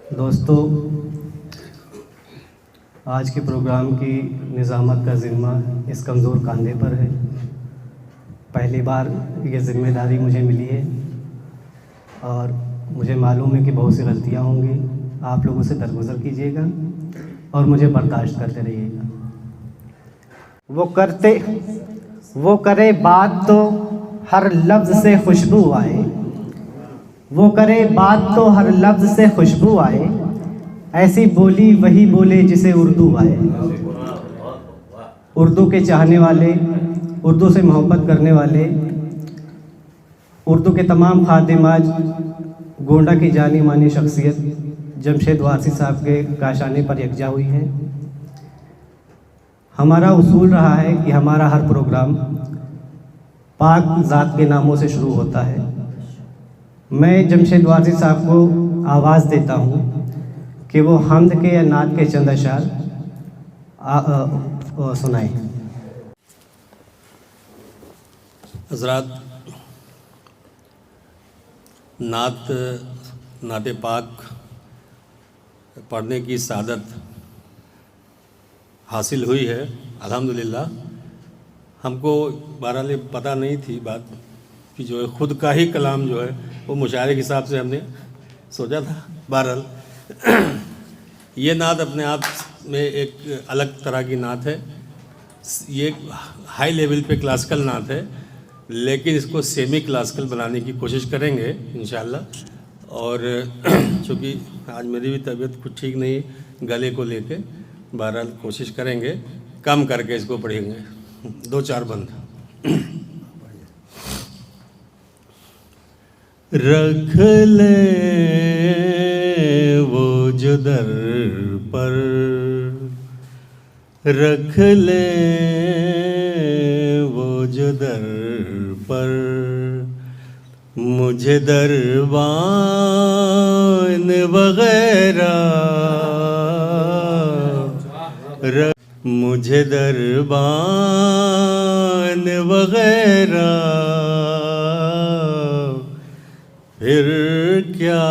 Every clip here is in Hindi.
दोस्तों, आज के प्रोग्राम की निज़ामत का ज़िम्मा इस कमज़ोर कंधे पर है। पहली बार ये ज़िम्मेदारी मुझे मिली है और मुझे मालूम है कि बहुत सी गलतियाँ होंगी। आप लोगों से दरगुज़र कीजिएगा और मुझे बर्दाश्त करते रहिएगा। वो करे बात तो हर लफ्ज़ से खुशबू आए, वो करे बात तो हर लफ्ज़ से खुशबू आए, ऐसी बोली वही बोले जिसे उर्दू आए। उर्दू के चाहने वाले, उर्दू से मोहब्बत करने वाले, उर्दू के तमाम खादिमाज गोंडा की जानी मानी शख्सियत जमशेद वारसी साहब के काशाने पर यकजा हुई हैं। हमारा उसूल रहा है कि हमारा हर प्रोग्राम पाक ज़ात के नामों से शुरू होता है। मैं जमशेद वारसी साहब को आवाज़ देता हूँ कि वो हम्द के या नात के चंद अशार सुनाएं। हज़रात, नात पाक पढ़ने की सादत हासिल हुई है अल्हम्दुलिल्लाह। हमको बहरहाल पता नहीं थी बात कि जो है ख़ुद का ही कलाम जो है वो मुशायरे के हिसाब से हमने सोचा था। बहरहाल ये नात अपने आप में एक अलग तरह की नात है। ये हाई लेवल पे क्लासिकल नात है, लेकिन इसको सेमी क्लासिकल बनाने की कोशिश करेंगे इंशाअल्लाह। और चूँकि आज मेरी भी तबीयत कुछ ठीक नहीं, गले को लेके, बहरहाल कोशिश करेंगे कम करके इसको पढ़ेंगे। 2-4 बंद। रख ले वो जो दर पर, रख ले वो जो दर पर, मुझे दरबान वगैरह, मुझे दरबान वगैरह, फिर क्या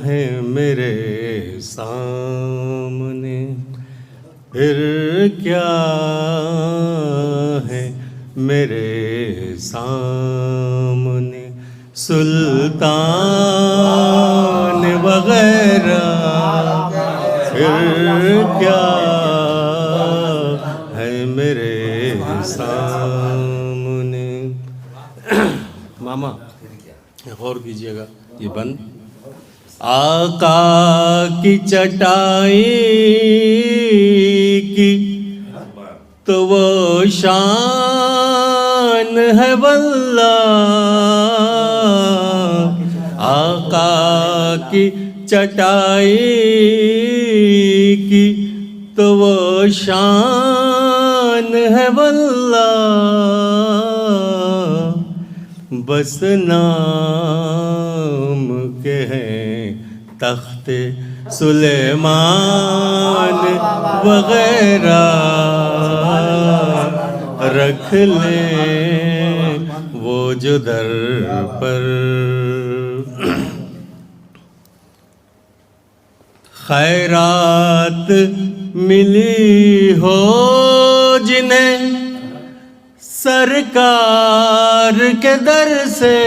है मेरे सामने, फिर क्या है मेरे सामने, सुल्तान वगैरह, फिर क्या है मेरे सामने। मामा गौर कीजिएगा, ये बंद। आका की चटाई की तो वो शान है वल्लाह, आका की चटाई की तो वो शान है वल्लाह, बस नाम के हैं तख्ते सुलेमान वगैरह, रख ले वो जो दर पर। खैरात मिली हो जिन्हें सरकार के दर से,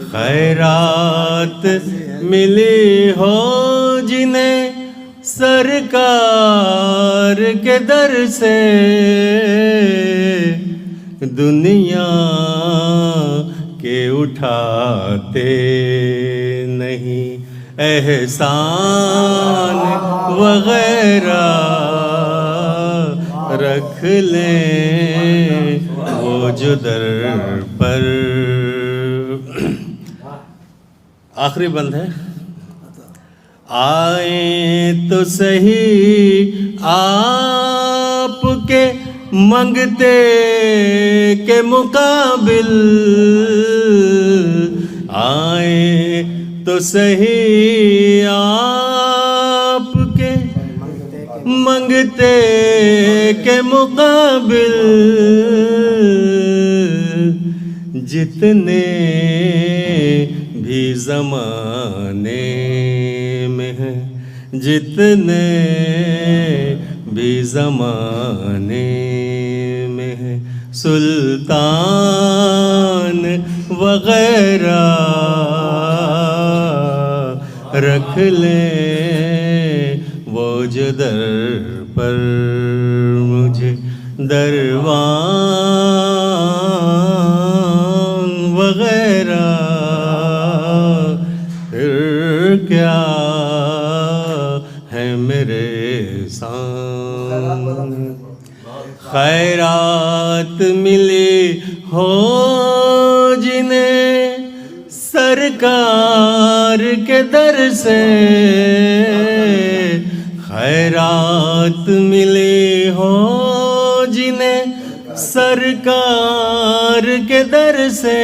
खैरात मिली हो जिन्हें सरकार के दर से, दुनिया के उठाते नहीं एहसान वगैरह, रख ले वो जो दर पर। आखिरी बंद है। आए तो सही आपके मंगते के मुकाबिल, आए तो सही आपके मंगते के मुकाबिल, जितने भी भी ज़माने में है, जितने भी ज़माने में है, सुल्तान वगैरह रख ले वो जो दर पर मुझे दरवान वगैरह फिर क्या है मेरे सामने। खैरात मिली हो जिन्हें सरकार के दर से, खैरात मिली हो जिन्हें सरकार के दर से,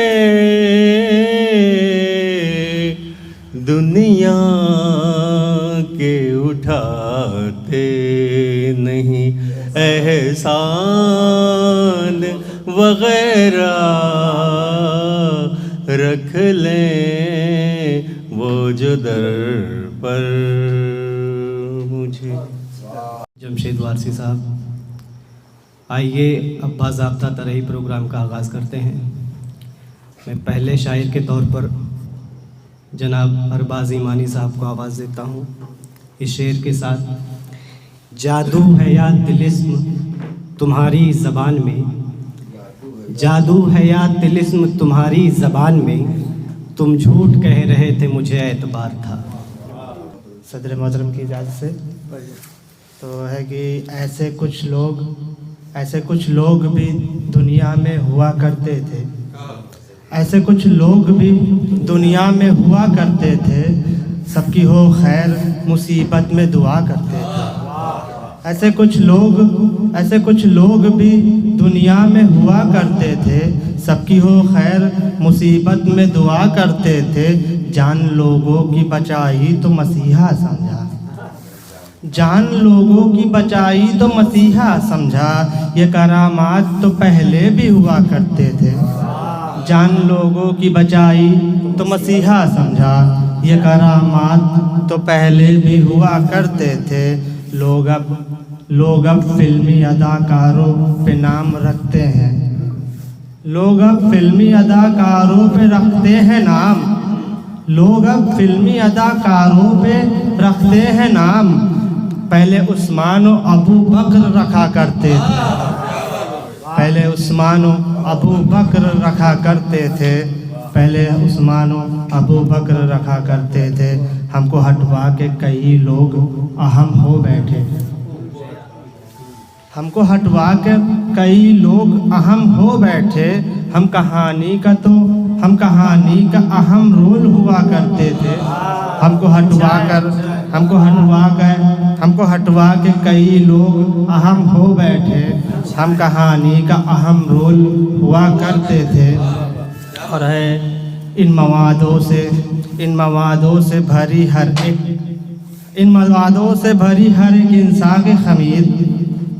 दुनिया के उठाते नहीं एहसान वगैरह रख लें वो जो दर पर मुझे। जमशेद वारसी साहब, आइए अब बाज़ाब्ता तरही प्रोग्राम का आगाज़ करते हैं। मैं पहले शायर के तौर पर जनाब अरबाज ईमानी साहब को आवाज़ देता हूँ इस शेर के साथ। जादू है या तिलिस्म तुम्हारी ज़बान में, जादू है या तिलिस्म तुम्हारी ज़बान में, तुम झूठ कह रहे थे मुझे एतबार था। सदर मोहतरम की इजाज़त से तो है कि ऐसे कुछ लोग भी दुनिया में हुआ करते थे, ऐसे कुछ लोग भी दुनिया में हुआ करते थे, सबकी हो खैर मुसीबत में दुआ करते थे। ऐसे कुछ लोग भी दुनिया में हुआ करते थे, सबकी हो खैर मुसीबत में दुआ करते थे। जान लोगों की बचाई तो मसीहा समझा, जान लोगों की बचाई तो मसीहा समझा, ये करामात तो पहले भी हुआ करते थे। जान लोगों की बचाई तो मसीहा समझा, ये करामात तो पहले भी हुआ करते थे। लोग अब फिल्मी अदाकारों पे नाम रखते हैं, लोग अब फिल्मी अदाकारों पे रखते हैं नाम, लोग अब फिल्मी अदाकारों पे रखते हैं नाम। पहले उस्मान और अबू बकर रखा करते थे, पहले उस्मान और अबू बकर रखा करते थे, पहले उस्मान और अबू बकर रखा करते थे। हमको हटवा के कई लोग अहम हो बैठे, हमको हटवा के कई लोग अहम हो बैठे। हम कहानी का अहम रोल हुआ करते थे। हमको हटवा के कई लोग अहम हो बैठे, हम कहानी का अहम रोल हुआ करते थे। और है इन मवादों से भरी हर एक इंसान के खमीर,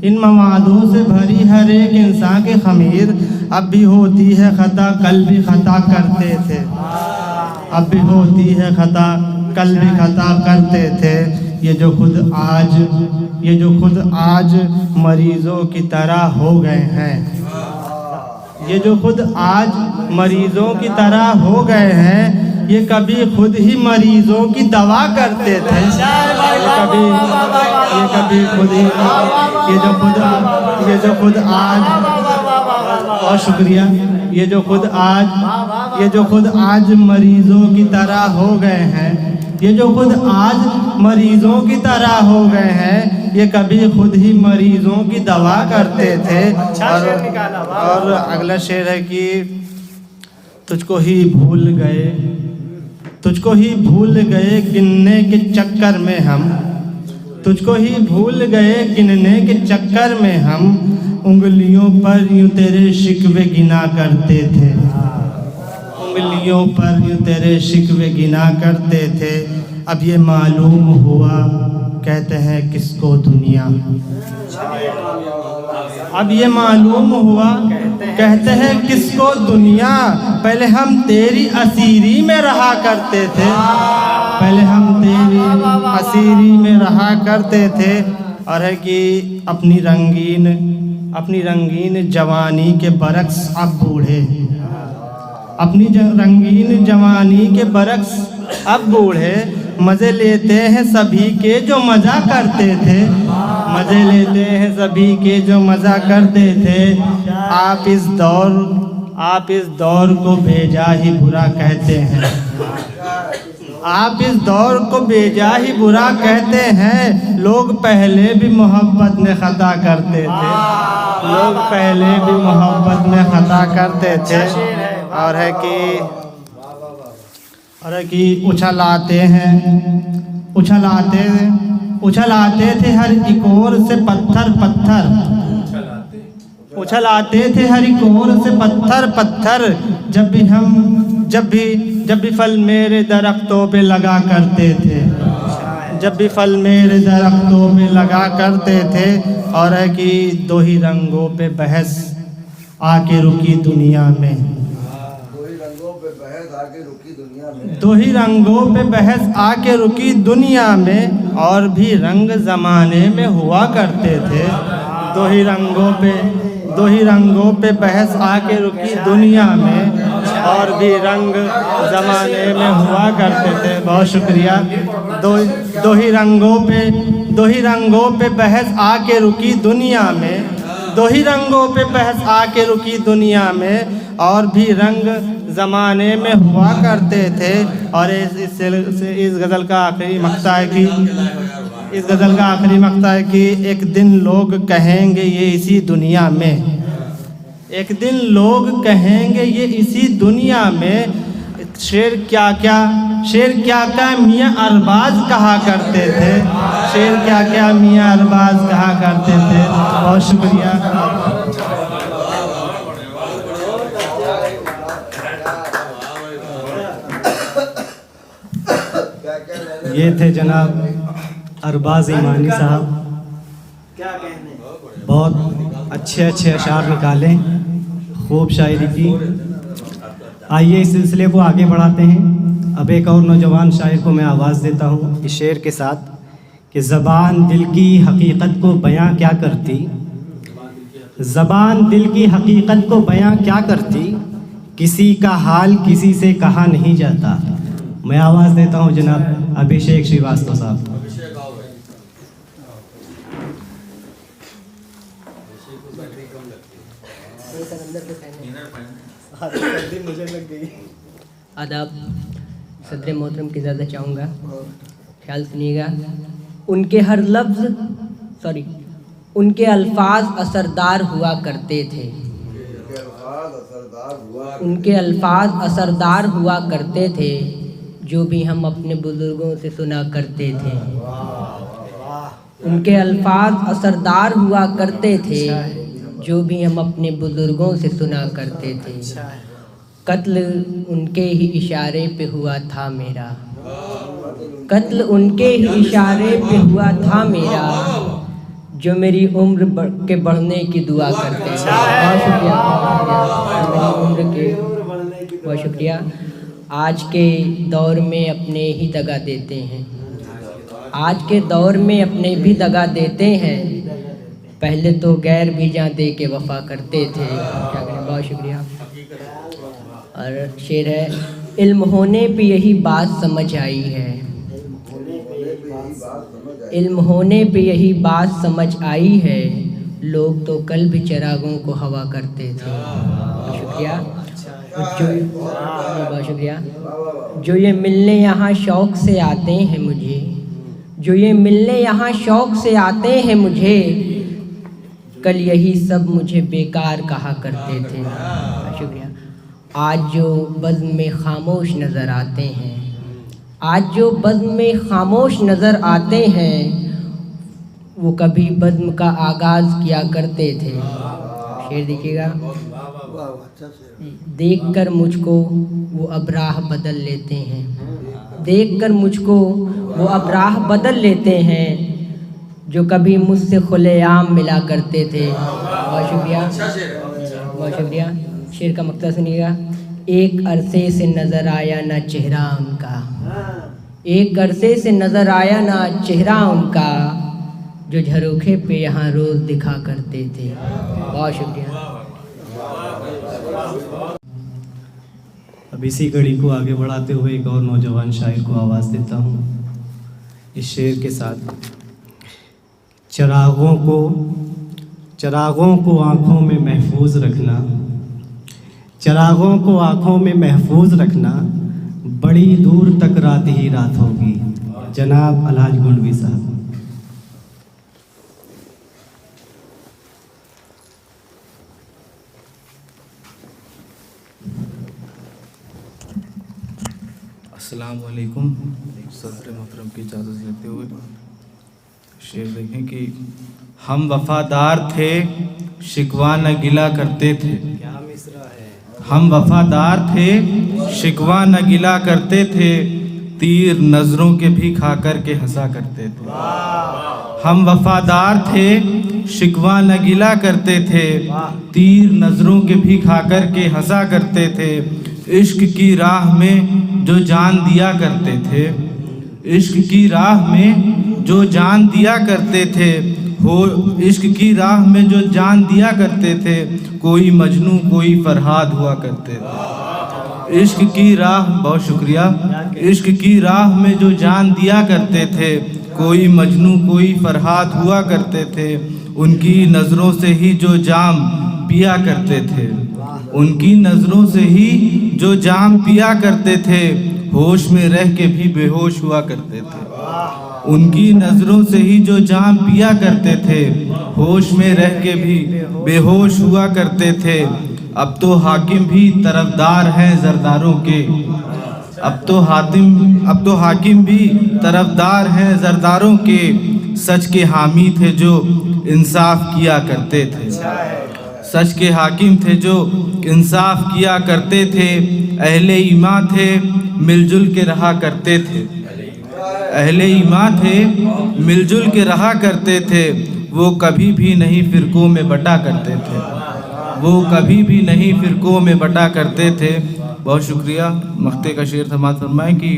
इन मवादों से भरी हर एक इंसान के खमीर। अब भी होती है खता कल भी खता करते थे, अब भी होती है खता कल भी खता करते थे। ये जो खुद आज मरीजों की तरह हो गए हैं, ये जो खुद आज मरीजों की तरह हो गए हैं, ये कभी खुद ही मरीजों की दवा करते थे। ये कभी खुद ही ये जो खुद आज, और शुक्रिया, ये जो खुद आज मरीजों की तरह हो गए हैं, ये जो खुद आज मरीजों की तरह हो गए हैं, ये कभी खुद ही मरीजों की दवा करते थे। और अगला शेर है कि तुझको ही भूल गए गिनने के चक्कर में हम, तुझको ही भूल गए गिनने के चक्कर में हम, उंगलियों पर यूं तेरे शिकवे गिना करते थे, उंगलियों पर यूं तेरे शिकवे गिना करते थे। अब ये मालूम हुआ कहते हैं किसको दुनिया, अब ये मालूम हुआ कहते कहते हैं किसको दुनिया, पहले हम तेरी असीरी में रहा करते थे, पहले हम तेरी असीरी में रहा करते थे। और है कि अपनी रंगीन जवानी के बरक्स अब बूढ़े, अपनी रंगीन जवानी के बरक्स अब बूढ़े, मज़े लेते हैं सभी के जो मज़ा करते थे, मज़े लेते हैं सभी के जो मज़ा करते थे। आप इस दौर को बेजा ही बुरा कहते हैं, आप इस दौर को बेजा ही बुरा कहते हैं। लोग पहले भी मोहब्बत में ख़ता करते थे, लोग पहले भी मोहब्बत में ख़ता करते थे। और है कि उछलाते थे हर एक ओर से पत्थर, उछलाते थे हर एक ओर से पत्थर। जब भी फल मेरे दरख्तों पे लगा करते थे, जब भी फल मेरे दरख्तों पे लगा करते थे। और है कि दो ही रंगों पे बहस आके रुकी दुनिया में, दो ही रंगों पे बहस आके रुकी दुनिया में। और भी रंग ज़माने में हुआ करते थे, दो ही रंगों पे बहस आके रुकी दुनिया में। और भी रंग ज़माने में हुआ करते थे। बहुत शुक्रिया। दो ही रंगों पे बहस आके रुकी दुनिया में, दो ही रंगों पे बहस आके रुकी दुनिया में। और भी रंग ज़माने में हुआ करते थे। और इस गज़ल का आखिरी मक़ता है कि एक दिन लोग कहेंगे ये इसी दुनिया में, एक दिन लोग कहेंगे ये इसी दुनिया में। शेर क्या क्या मियाँ अरबाज कहा करते थे, शेर क्या क्या मियाँ अरबाज कहा करते थे। बहुत शुक्रिया। ये थे जनाब अरबाज ईमानी साहब, बहुत अच्छे अशार निकाले, खूब शायरी की। आइए इस सिलसिले को आगे बढ़ाते हैं। अब एक और नौजवान शायर को मैं आवाज़ देता हूँ इस शेर के साथ कि ज़बान दिल की हकीकत को बयां क्या करती, ज़बान दिल की हकीकत को बयां क्या करती, किसी का हाल किसी से कहा नहीं जाता। मैं आवाज़ देता हूँ जनाब अभिषेक श्रीवास्तव साहब। आदाब, सदर मोहतरम की ज़्यादा चाहूँगा, ख्याल सुनिएगा। उनके अल्फाज असरदार हुआ करते थे, उनके अल्फाज असरदार हुआ करते थे, जो भी हम अपने बुज़ुर्गों से सुना करते थे। उनके अल्फाज असरदार हुआ करते थे, जो भी हम अपने बुज़ुर्गों से सुना करते थे। कत्ल उनके ही इशारे पे हुआ था मेरा, कत्ल उनके ही इशारे पे हुआ था मेरा, जो मेरी उम्र के बढ़ने की दुआ करते थे। बहुत शुक्रिया, मेरी उम्र के बहुत शुक्रिया। आज के दौर में अपने ही दगा देते हैं, आज के दौर में अपने भी दगा देते हैं। पहले तो गैर भी जान दे के वफ़ा करते थे। क्या करें, बहुत शुक्रिया। और शेर है, इल्म होने पे यही बात समझ आई है, इल्म होने पे यही बात समझ आई है, लोग तो कल भी चिरागों को हवा करते थे। शुक्रिया। बहुत शुक्रिया। जो ये मिलने यहाँ शौक़ से आते हैं मुझे, जो ये मिलने यहाँ शौक़ से आते हैं मुझे, कल यही सब मुझे बेकार कहा करते थे। शुक्रिया। आज जो बज़्म में खामोश नज़र आते हैं, आज जो बज़्म में खामोश नज़र आते हैं, वो कभी बज़्म का आगाज़ किया करते थे। शेर देखिएगा। देखकर मुझको वो अब राह बदल लेते हैं, देखकर मुझको वो अब राह बदल लेते हैं, जो कभी मुझसे खुलेआम मिला करते थे। बहुत शुक्रिया। बहुत शुक्रिया। शेर का मकसद सुनिएगा। एक अरसे से नज़र आया ना चेहरा उनका, एक अरसे से नज़र आया ना चेहरा उनका, जो झरोखे पे यहाँ रोज़ दिखा करते थे। बहुत शुक्रिया। अब इसी कड़ी को आगे बढ़ाते हुए एक और नौजवान शायर को आवाज़ देता हूँ इस शेर के साथ। चिरागों को आँखों में महफूज रखना, चिरागों को आँखों में महफूज रखना, बड़ी दूर तक रात ही रात होगी। जनाब अलहाज गोंडवी साहब। अस्सलाम वालेकुम। सदर मोहतरम की इजाज़त लेते हुए शेर देखें कि हम वफ़ादार थे शिकवा न गिला करते थे। क्या मिसरा है? हम वफ़ादार थे शिकवा न गिला करते थे, तीर नज़रों के भी खा कर के हंसा करते थे। हम वफ़ादार थे शिकवा न गिला करते थे, तीर नज़रों के भी खा कर के हंसा करते थे। इश्क की राह में जो जान दिया करते थे, इश्क की राह में जो जान दिया करते थे, हो इश्क की राह में जो जान दिया करते थे, कोई मजनू कोई फरहाद हुआ करते थे। इश्क की राह, बहुत शुक्रिया। इश्क की राह में जो जान दिया करते थे, कोई मजनू कोई फरहाद हुआ करते थे। उनकी नज़रों से ही जो जाम पिया करते थे, उनकी नज़रों से ही जो जाम पिया करते थे, होश में रह के भी बेहोश हुआ करते थे। उनकी नज़रों से ही जो जाम पिया करते थे, होश में रह के भी बेहोश हुआ करते थे। अब तो हाकिम भी तरफदार हैं ज़रदारों के, अब तो हाकिम भी तरफदार हैं ज़रदारों के। सच के हामी थे जो इंसाफ किया करते थे, सच के हाकिम थे जो इंसाफ किया करते थे। अहले ईमां थे मिलजुल के रहा करते थे, अहले ईमां थे मिलजुल के रहा करते थे। वो कभी भी नहीं फ़िरक़ों में बटा करते थे, वो कभी भी नहीं फ़िरक़ों में बटा करते थे। बहुत शुक्रिया। मख्ते का शेर समाअत फरमाएं कि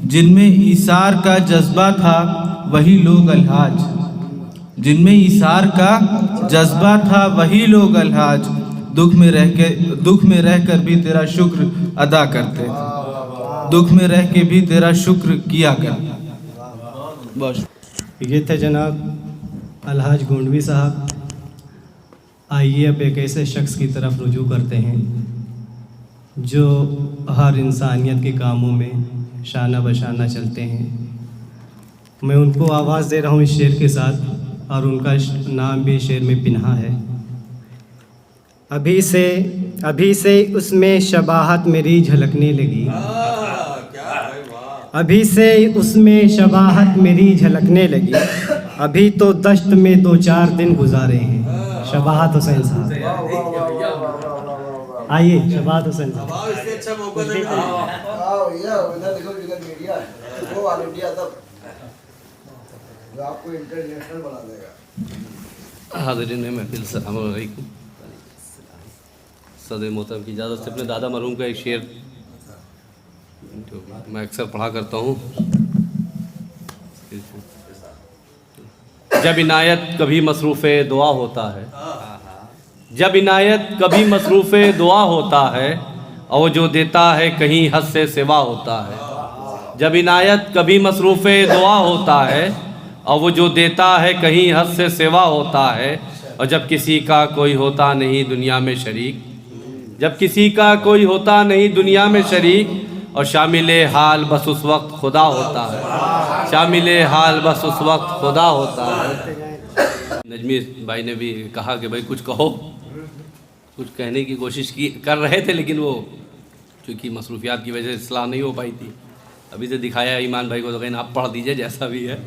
जिनमें ईसार का जज्बा था वही लोग अलहाज, जिनमें ईसार का जज्बा था वही लोग अलहाज, दुख में रहकर भी तेरा शुक्र अदा करते थे, दुख में रह के भी तेरा शुक्र किया करते। ये थे जनाब अलहाज गोंडवी साहब। आइए अब एक ऐसे शख्स की तरफ रुजू करते हैं जो हर इंसानियत के कामों में शाना बशाना चलते हैं। मैं उनको आवाज़ दे रहा हूँ इस शेर के साथ, और उनका नाम भी शेर में पिन्हा है। अभी से उसमें शबाहत मेरी झलकने लगी, अभी से उसमें शबाहत मेरी झलकने लगी। अभी तो दश्त में 2-4 दिन गुजारे हैं। शबाहत हुसैन साहब, आइए शबाहत हुसैन साहब। आपको इंटरनेशनल बना देगा। हाज़रीन महफिल अस्सलाम वालेकुम। सदर मोहतरम की इजाज़त से अपने दादा मरहूम का एक शेर जो मैं अक्सर पढ़ा करता हूँ। जब इनायत कभी मसरूफ़ दुआ होता है, जब इनायत कभी मसरूफ़ दुआ होता है, और जो देता है कहीं हद से सिवा होता है। जब इनायत कभी मसरूफ़ दुआ होता है, और वो जो देता है कहीं हद से सिवा होता है। और जब किसी का कोई होता नहीं दुनिया में शरीक, जब किसी का कोई होता नहीं दुनिया में शरीक, और शामिले हाल बस उस वक्त खुदा होता है, शामिले हाल बस उस वक्त खुदा होता है। नजमी भाई ने भी कहा कि भाई कुछ कहो, कुछ कहने की कोशिश कर रहे थे, लेकिन वो चूँकि मसरूफियात की वजह से इस्लाह नहीं हो पाई थी। अभी से दिखाया ईमान भाई को, तो कहीं आप पढ़ दीजिए जैसा भी है,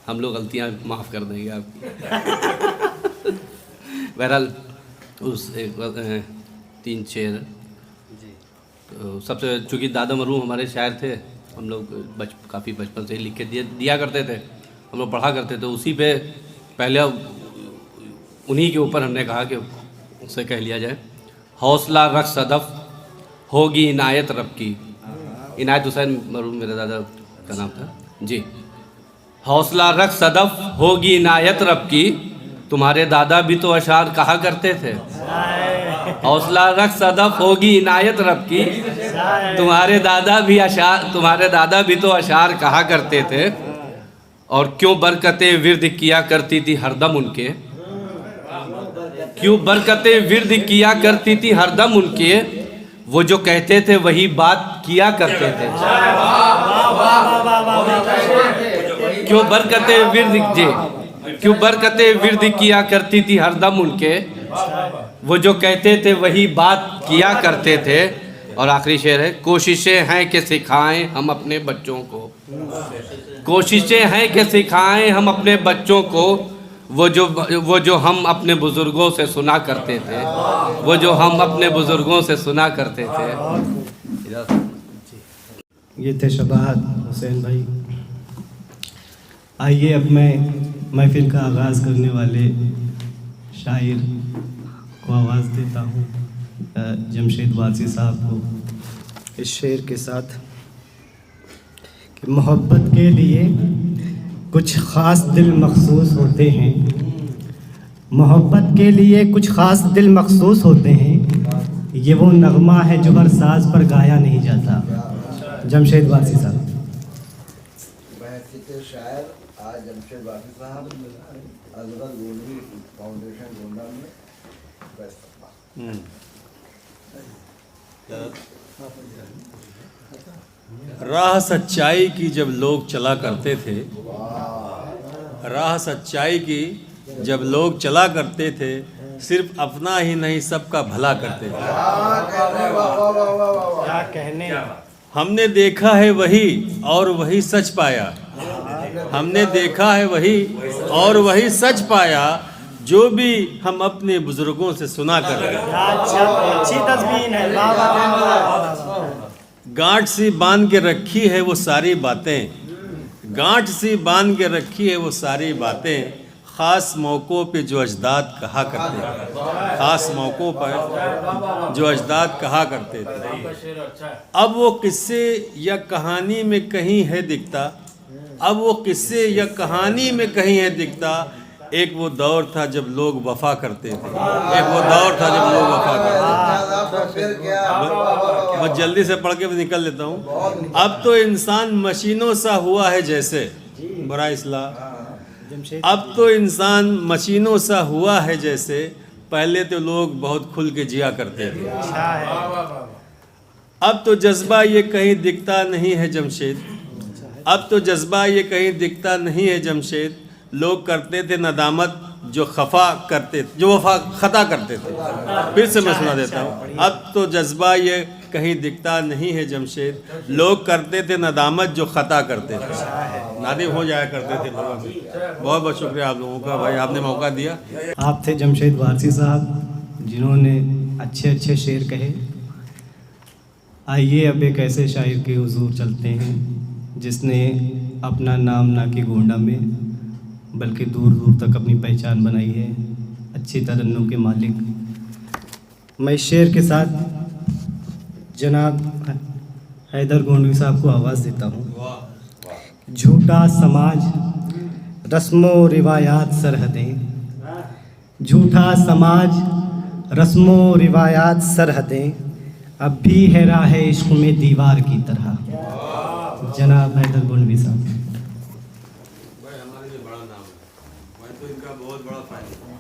हम लोग गलतियाँ माफ़ कर देंगे आपकी। बहरहाल उस 3 शेर, तो सबसे चूँकि दादा मरहूम हमारे शायर थे, हम लोग काफ़ी बचपन से ही लिख के दिया करते थे, हम लोग पढ़ा करते थे। उसी पे पहले उन्हीं के ऊपर हमने कहा कि उसे कह लिया जाए। हौसला रख सदफ होगी इनायत रब की। इनायत हुसैन मरहूम मेरे दादा का नाम था जी। हौसला रख सदफ होगी इनायत रब की, तुम्हारे दादा भी तो अशार कहा करते थे। हौसला रख सदफ होगी इनायत रब की, तुम्हारे दादा भी तो अशार कहा करते थे। और क्यों बरकतें विर्द किया करती थी हरदम उनके, क्यों बरकतें विर्द किया करती थी हरदम उनके, वो जो कहते थे वही बात किया करते थे। क्यों बरकतें विर्द जी, क्यों बरकतें विर्द किया करती थी हरदम उनके, वो जो कहते थे वही बात किया करते थे। और आखिरी शेर है, कोशिशें हैं कि सिखाएं हम अपने बच्चों को, कोशिशें हैं कि सिखाएं हम अपने बच्चों को, वो जो हम अपने बुज़ुर्गों से सुना करते थे, वो जो हम अपने बुज़ुर्गों से सुना करते थे। ये थे शबाहत हुसैन भाई। आइए अब मैं महफिल का आगाज़ करने वाले शायर को आवाज़ देता हूँ, जमशेद वासी साहब को, इस शेर के साथ कि मोहब्बत के लिए कुछ ख़ास दिल मखसूस होते हैं, मोहब्बत के लिए कुछ ख़ास दिल मखसूस होते हैं, ये वो नगमा है जो हर साज पर गाया नहीं जाता। जमशेद वासी साहब। बहसीत शायर आज जमशेद वासी साहब अजगर गोंडी फाउंडेशन गोंडा में राह सच्चाई की जब लोग चला करते थे, राह सच्चाई की जब लोग चला करते थे, सिर्फ अपना ही नहीं सबका भला करते थे। क्या कहने। हमने देखा है वही और वही सच पाया, हमने देखा है वही और वही सच पाया, जो भी हम अपने बुजुर्गों से सुना कर रहे हैं। अच्छी तस्वीर है। गांठ सी बांध के रखी है वो सारी बातें, गांठ सी बांध के रखी है वो सारी बातें, ख़ास मौक़ों पे जो अजदाद कहा करते थे, ख़ास मौक़ों पर जो अजदाद कहा करते थे। अब वो किस्से या कहानी में कहीं है दिखता, अब वो किस्से या कहानी में कहीं है दिखता। एक वो दौर था जब लोग वफा करते थे, एक वो दौर था जब लोग वफा करते थे। मैं जल्दी से पढ़ के भी निकल लेता हूँ। अब तो इंसान मशीनों सा हुआ है जैसे, बड़ा इस्लाह, अब तो इंसान मशीनों सा हुआ है जैसे, पहले तो लोग बहुत खुल के जिया करते थे। अब तो जज्बा ये कहीं दिखता नहीं है जमशेद, अब तो जज्बा ये कहीं दिखता नहीं है जमशेद। लोग करते थे नदामत जो खफा करते, जो वफा खता करते थे। फिर से मैं सुना देता हूँ। अब तो जज्बा ये कहीं दिखता नहीं है जमशेद, लोग करते थे नदामत जो खता करते थे। नादिम हो जाया करते थे लोगों में। बहुत बहुत शुक्रिया आप लोगों का भाई, आपने मौका दिया। आप थे जमशेद वासी साहब जिन्होंने अच्छे अच्छे शेर कहे। आइए अब एक ऐसे शायर के हुजूर चलते हैं जिसने अपना नाम ना कि गोंडा में बल्कि दूर दूर तक अपनी पहचान बनाई है, अच्छी तरन्नुम के मालिक। मैं शेर के साथ जनाब हैदर गोंडवी साहब को आवाज़ देता हूँ। झूठा समाज, रस्मों रिवायात सरहदें, झूठा समाज, रस्मों रिवायात सरहदें, अब भी है राह इश्क में दीवार की तरह। जनाब हैदर गोंडवी साहब। बहुत बड़ा फायदा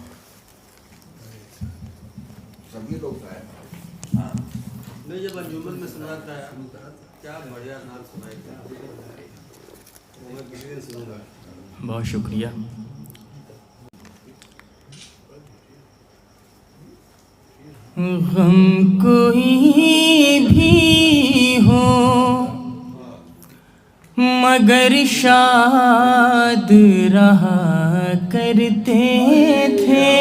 सभी लोग नहीं, जब अंजुमन में सुनाता है क्या बढ़िया नाम सुनाई था, मैं किसी दिन सुनूंगा। बहुत शुक्रिया। गम कोई भी हो मगर शाद रहा करते थे,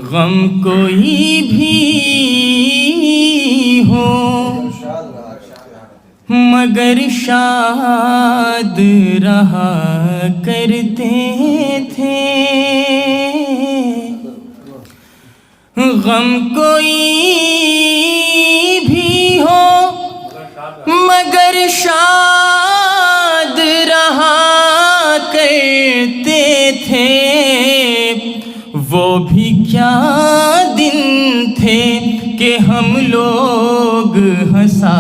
गम कोई भी हो मगर शाद रहा करते थे। गम कोई भी हो मगर शाद रहा करते थे। वो भी क्या दिन थे कि हम लोग हंसा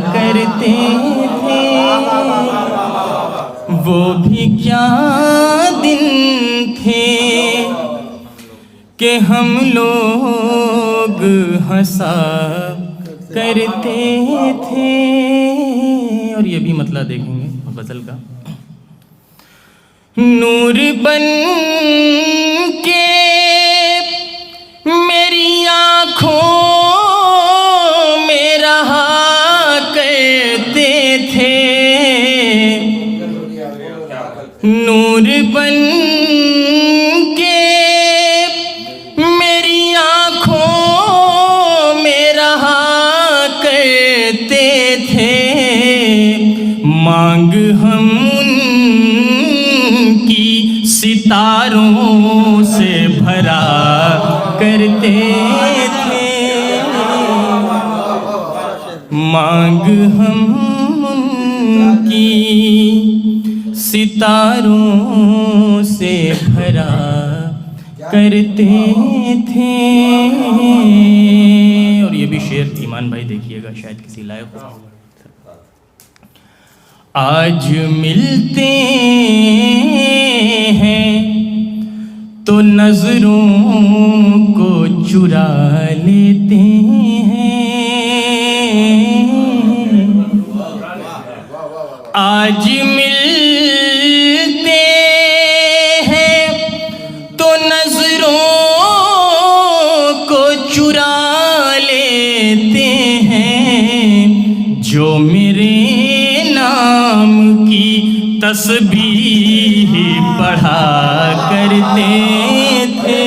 करते थे। वो भी क्या दिन थे कि हम लोग हंसा करते थे। और ये भी मतलब देखेंगे गज़ल का। नूर बन के मेरी आँखों में रहा करते थे। नूर बन के मेरी आँखों में रहा करते थे। मांग हम उनकी सितारों से भरा करते थे। मांग हम उनकी सितारों से भरा करते थे। और ये भी शेर ईमान भाई देखिएगा, शायद किसी लायक हो। आज मिलते हैं तो नजरों को चुरा लेते हैं। आज मिलते हैं तो नजरों को चुरा लेते हैं। जो मेरे नाम की तस्बीह पढ़ा करते थे।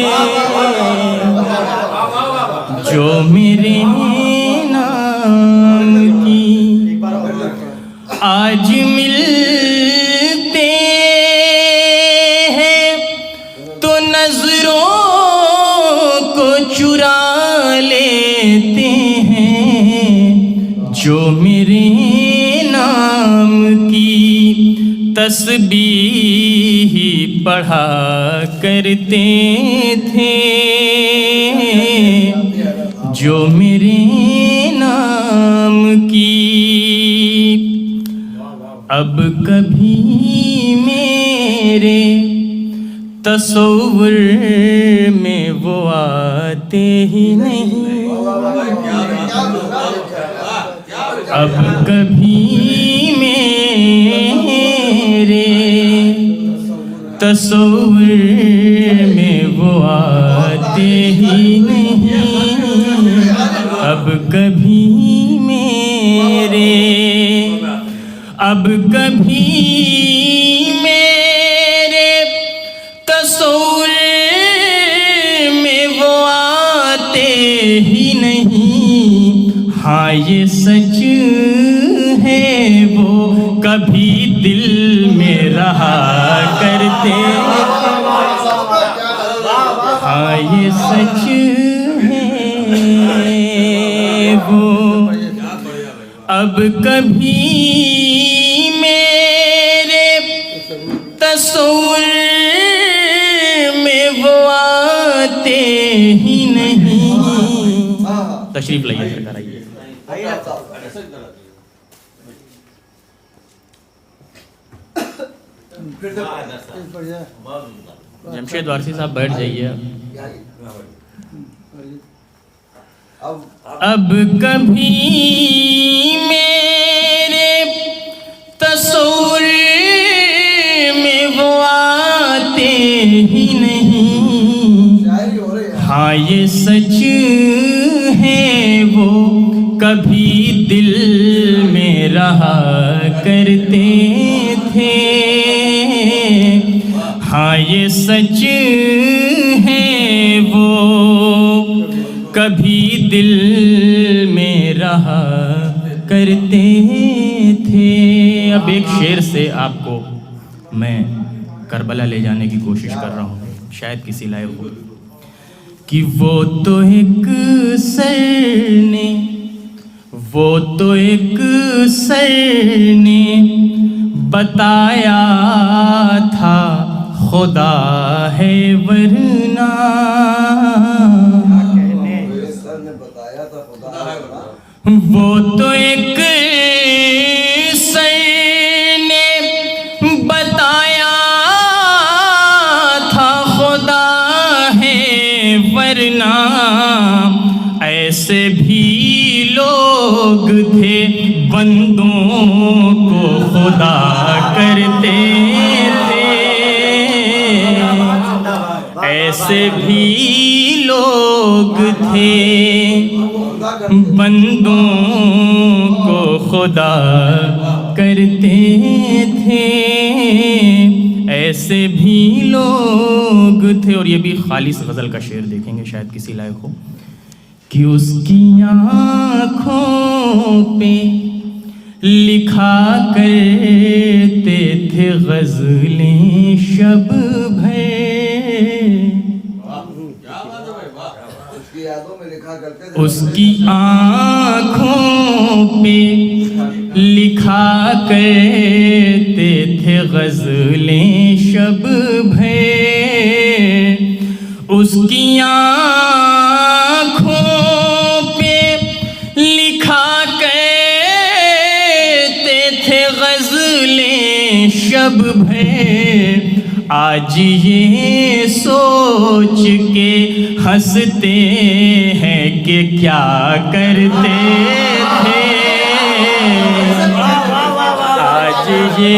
जो मेरे नाम की आज मिलते हैं तो नजरों को चुरा लेते हैं। जो मेरे नाम की तस्बीह पढ़ा करते थे। जो मेरे नाम की अब कभी मेरे तस्वुर में वो आते ही नहीं। अब कभी मेरे तस्वुर में वो आते ही नहीं। अब कभी मेरे अब कभी मेरे तस्वुर में वो आते ही नहीं। हाँ ये सच है वो कभी दिल में रहा करते। हाँ ये सच है वो अब कभी मेरे तस्वुर में वो आते ही नहीं। तशरीफ लाइए सरकार, आइए। जमशेद वारसी साहब बैठ जाइए। अब कभी मेरे तस्वुर में वो आते ही नहीं। हाँ ये सच है वो कभी दिल में रहा करते थे। हाँ ये सच है वो कभी दिल में रहा करते थे। अब एक शेर से आपको मैं करबला ले जाने की कोशिश कर रहा हूँ, शायद किसी लायक हो। कि वो तो एक सर ने बताया था खुदा है वरना। सर ने बताया था खुदा है वरना। वो तो एक सर ने बताया था खुदा है वरना। ऐसे भी लोग थे बंदों को खुदा करते थे। ऐसे भी लोग थे बंदों को खुदा करते थे। ऐसे भी लोग थे। और ये भी खालिस गज़ल का शेर देखेंगे, शायद किसी लायक हो। कि उसकी आँखों पे लिखा करते थे गज़लें शब भर। उसकी यादों में लिखा करते थे। उसकी आँखों पे लिखा करते थे गज़लें शब भर। उसकी आँखों पे लिखा करते थे गज़लें शब भर। आज ये सोच के हंसते हैं कि क्या करते थे। आज ये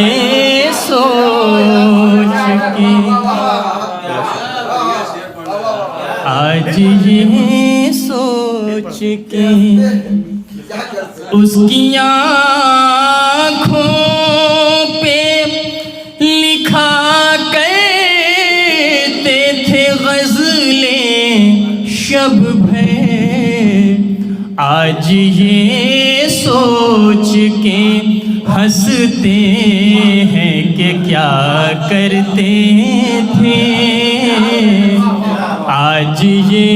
सोच के, आज ये सोच के उसकी आँखों पे लिखा करते थे गज़लें शब भर। आज ये सोच के हंसते हैं कि क्या करते थे। आज ये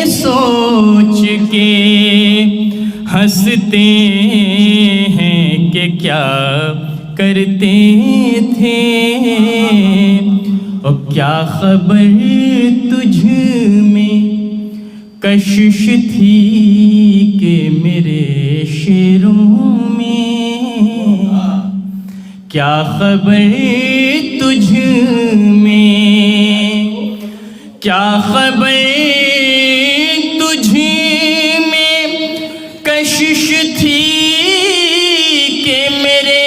सोच के हंसते हैं कि क्या करते थे। और क्या खबर तुझ में कशिश थी कि मेरे शेरों में। क्या खबर तुझ में, क्या खबर तुझ में कशिश थी कि मेरे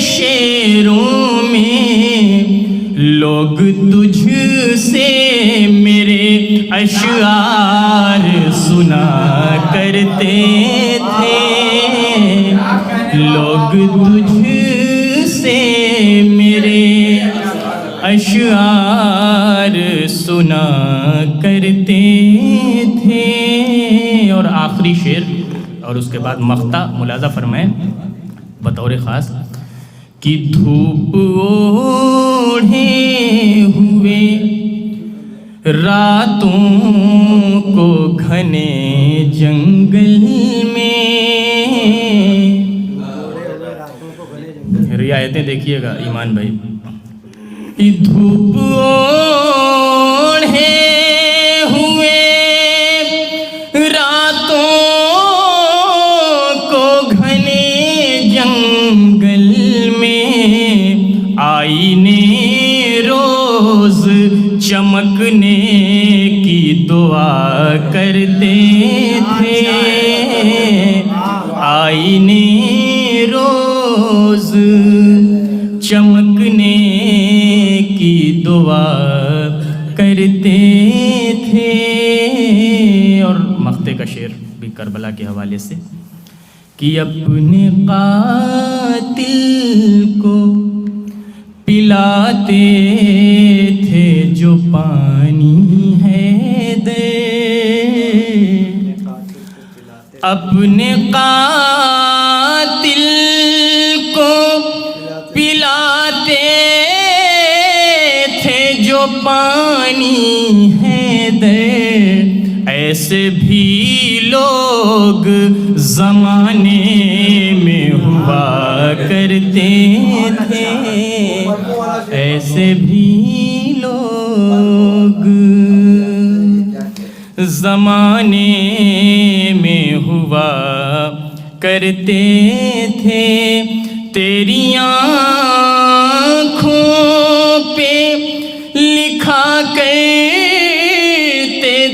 शेरों में। लोग तुझ से मेरे अशआर सुना करते थे। लोग तुझ से मेरे अशआर सुना करते थे। और आखिरी शेर और उसके बाद मख्ता मुलाजा फरमाए बतौर ख़ास। कि धूप ओढ़े हुए रातों को घने जंगल में। रियायतें देखिएगा ईमान भाई। धूप ओढ़े हुए रातों को घने जंगल में। आईने रोज चमकने की दुआ करते थे। आईने रोज चमकने की दुआ करते थे। और मख्ते का शेर भी करबला के हवाले से। कि अपने कातिल को पिलाते थे जो पानी है दे। अपने कातिल पानी है दर, ऐसे भी लोग जमाने में हुआ करते थे, ऐसे भी लोग जमाने में हुआ करते थे। तेरी आँखों पे लिखा करते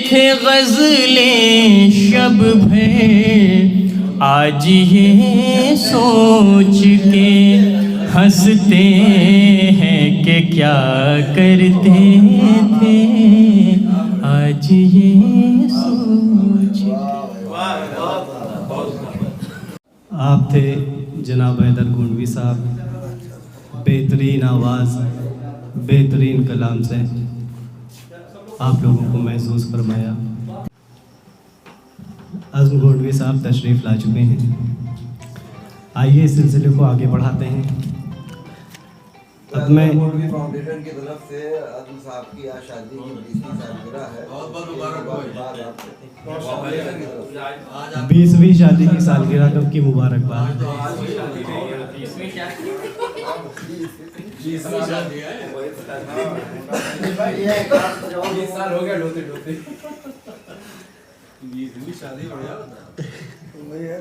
थे गज़लें शब भर, आज ये सोच के हंसते हैं कि क्या करते थे, आज ये सोच के। आप थे जनाब हैदर गोंडवी साहब, बेहतरीन आवाज़, बेहतरीन कलाम से आप लोगों को महसूस फरमाया। आज़म गोंडवी साहब तशरीफ़ ला चुके हैं। आइए इस सिलसिले को आगे बढ़ाते हैं। अब मैं गोंडवी फाउंडेशन की तरफ से आज़म साहब की आज शादी की 20वीं सालगिरह है। बहुत बहुत मुबारक हो। 20वीं शादी की सालगिरह कब की मुबारकबाद।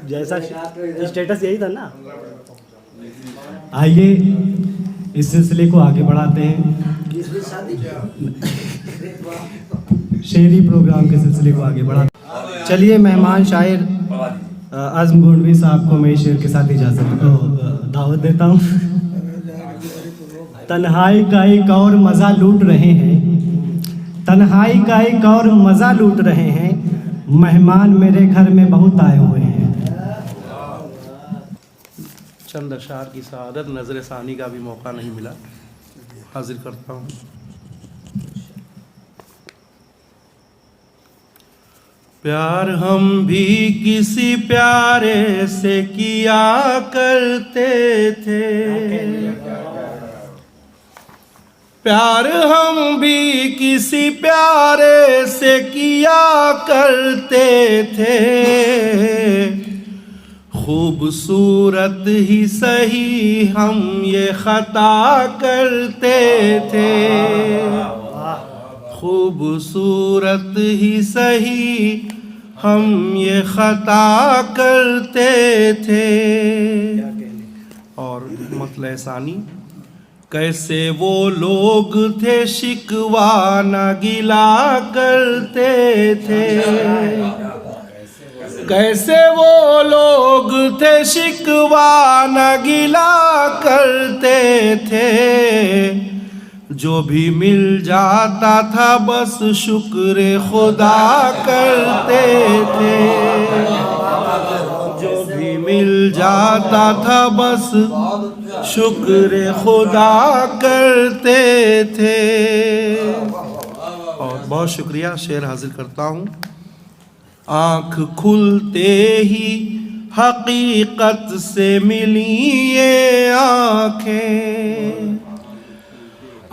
जैसा स्टेटस यही था ना। आइए इस सिलसिले को आगे बढ़ाते हैं। शेरी प्रोग्राम के सिलसिले को आगे बढ़ाते हैं। चलिए मेहमान शायर आज़म गोंडवी साहब को मैं इस शेर के साथ इजाज़त दावत देता हूँ। तन्हाई का एक और मज़ा लूट रहे हैं, तन्हाई का एक और मज़ा लूट रहे हैं, मेहमान मेरे घर में बहुत आए हुए हैं। चंद अशार की सआदत नज़र सानी का भी मौका नहीं मिला, हाजिर करता हूँ। प्यार हम भी किसी प्यारे से किया करते थे, प्यार हम भी किसी प्यारे से किया करते थे, खूबसूरत ही सही हम ये खता करते थे, खूबसूरत ही सही हम ये खता करते थे। और मतलब सानी, कैसे वो लोग थे शिकवा न गिला करते थे, कैसे वो लोग थे शिकवा न गिला करते थे, जो भी मिल जाता था बस शुक्र खुदा करते थे, जो भी मिल जाता था बस शुक्र खुदा करते थे। और बहुत शुक्रिया, शेर हाजिर करता हूँ। आँख खुलते ही हकीकत से मिली ये आँखें,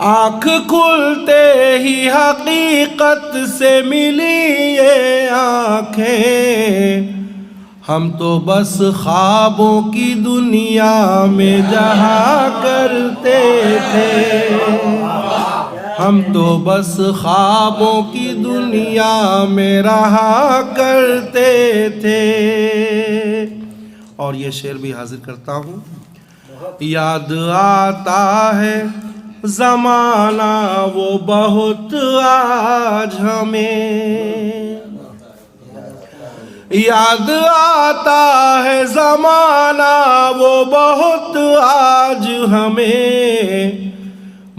आँख खुलते ही हकीकत से मिली ये आँखें, हम तो बस ख्वाबों की दुनिया में जहाँ करते थे, हम तो बस ख्वाबों की दुनिया में रहा करते थे। और ये शेर भी हाजिर करता हूँ। याद आता है ज़माना वो बहुत आज हमें, याद आता है ज़माना वो बहुत आज हमें,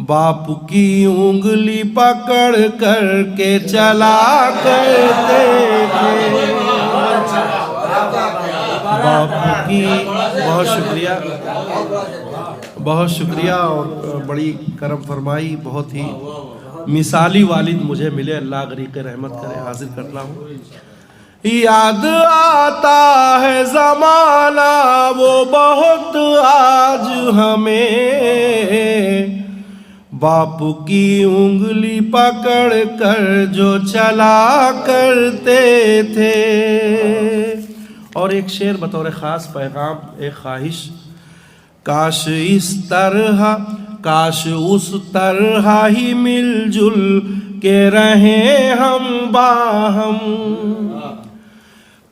बाप की उंगली पकड़ कर के चला करते थे, बाप की। बहुत शुक्रिया, बहुत शुक्रिया और बड़ी करम फरमाई। बहुत ही मिसाली वालिद मुझे मिले, अल्लाह गरीक़ रहमत करे। हाजिर करना हूँ। याद आता है ज़माना वो बहुत आज हमें, बापू की उंगली पकड़ कर जो चला करते थे। और एक शेर बतौर ख़ास पैगाम, एक ख्वाहिश, काश उस तरह ही मिलजुल के रहें हम बाहम।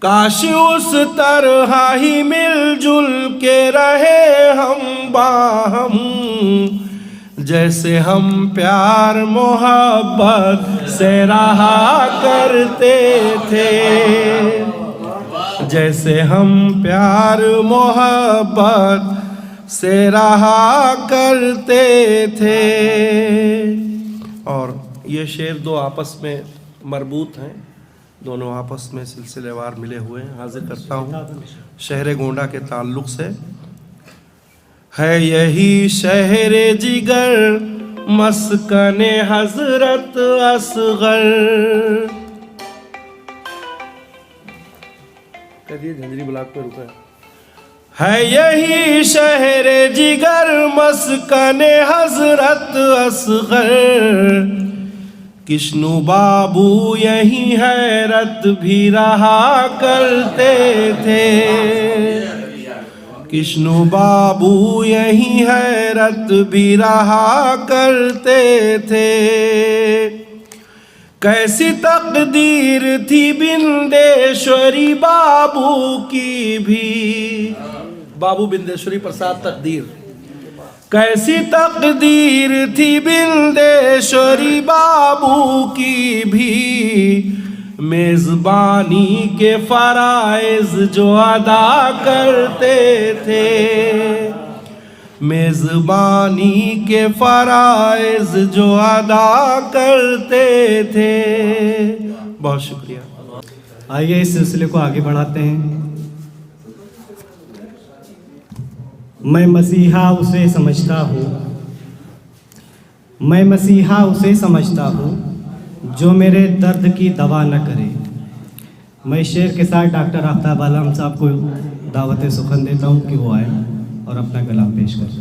काश उस तरह ही मिलजुल के रहे हम बाहम, जैसे हम प्यार मोहब्बत से रहा करते थे। जैसे हम प्यार मोहब्बत से रहा करते थे। और ये शेर दो आपस में मरबूत हैं, दोनों आपस में सिलसिलेवार मिले हुए हैं। हाजिर करता हूँ शहर गोंडा के ताल्लुक़ से। है यही शहर जिगर मस्कने हजरत असगर। कहिए झंझरी ब्लॉक पे रुका है यही शहर जिगर मस्कने हजरत असगर। किश्नु बाबू यही हैरत भी रहा करते थे। किश्नु बाबू यही हैरत भी रहा करते थे। कैसी तकदीर थी बिंदेश्वरी बाबू की भी। बाबू बिंदेश्वरी प्रसाद तकदीर। कैसी तकदीर थी बिंदेश्वरी बाबू की भी। मेज़बानी के फ़राइज़ जो अदा करते थे। मेज़बानी के फ़राइज़ जो अदा करते थे। बहुत शुक्रिया। आइए इस सिलसिले को आगे बढ़ाते हैं। मैं मसीहा उसे समझता हूँ, मैं मसीहा उसे समझता हूँ जो मेरे दर्द की दवा न करे। मैं शेर के साथ डॉक्टर आफ्ताब आलम साहब को दावत सुखन देता हूँ कि वो आए और अपना कलाम पेश करें।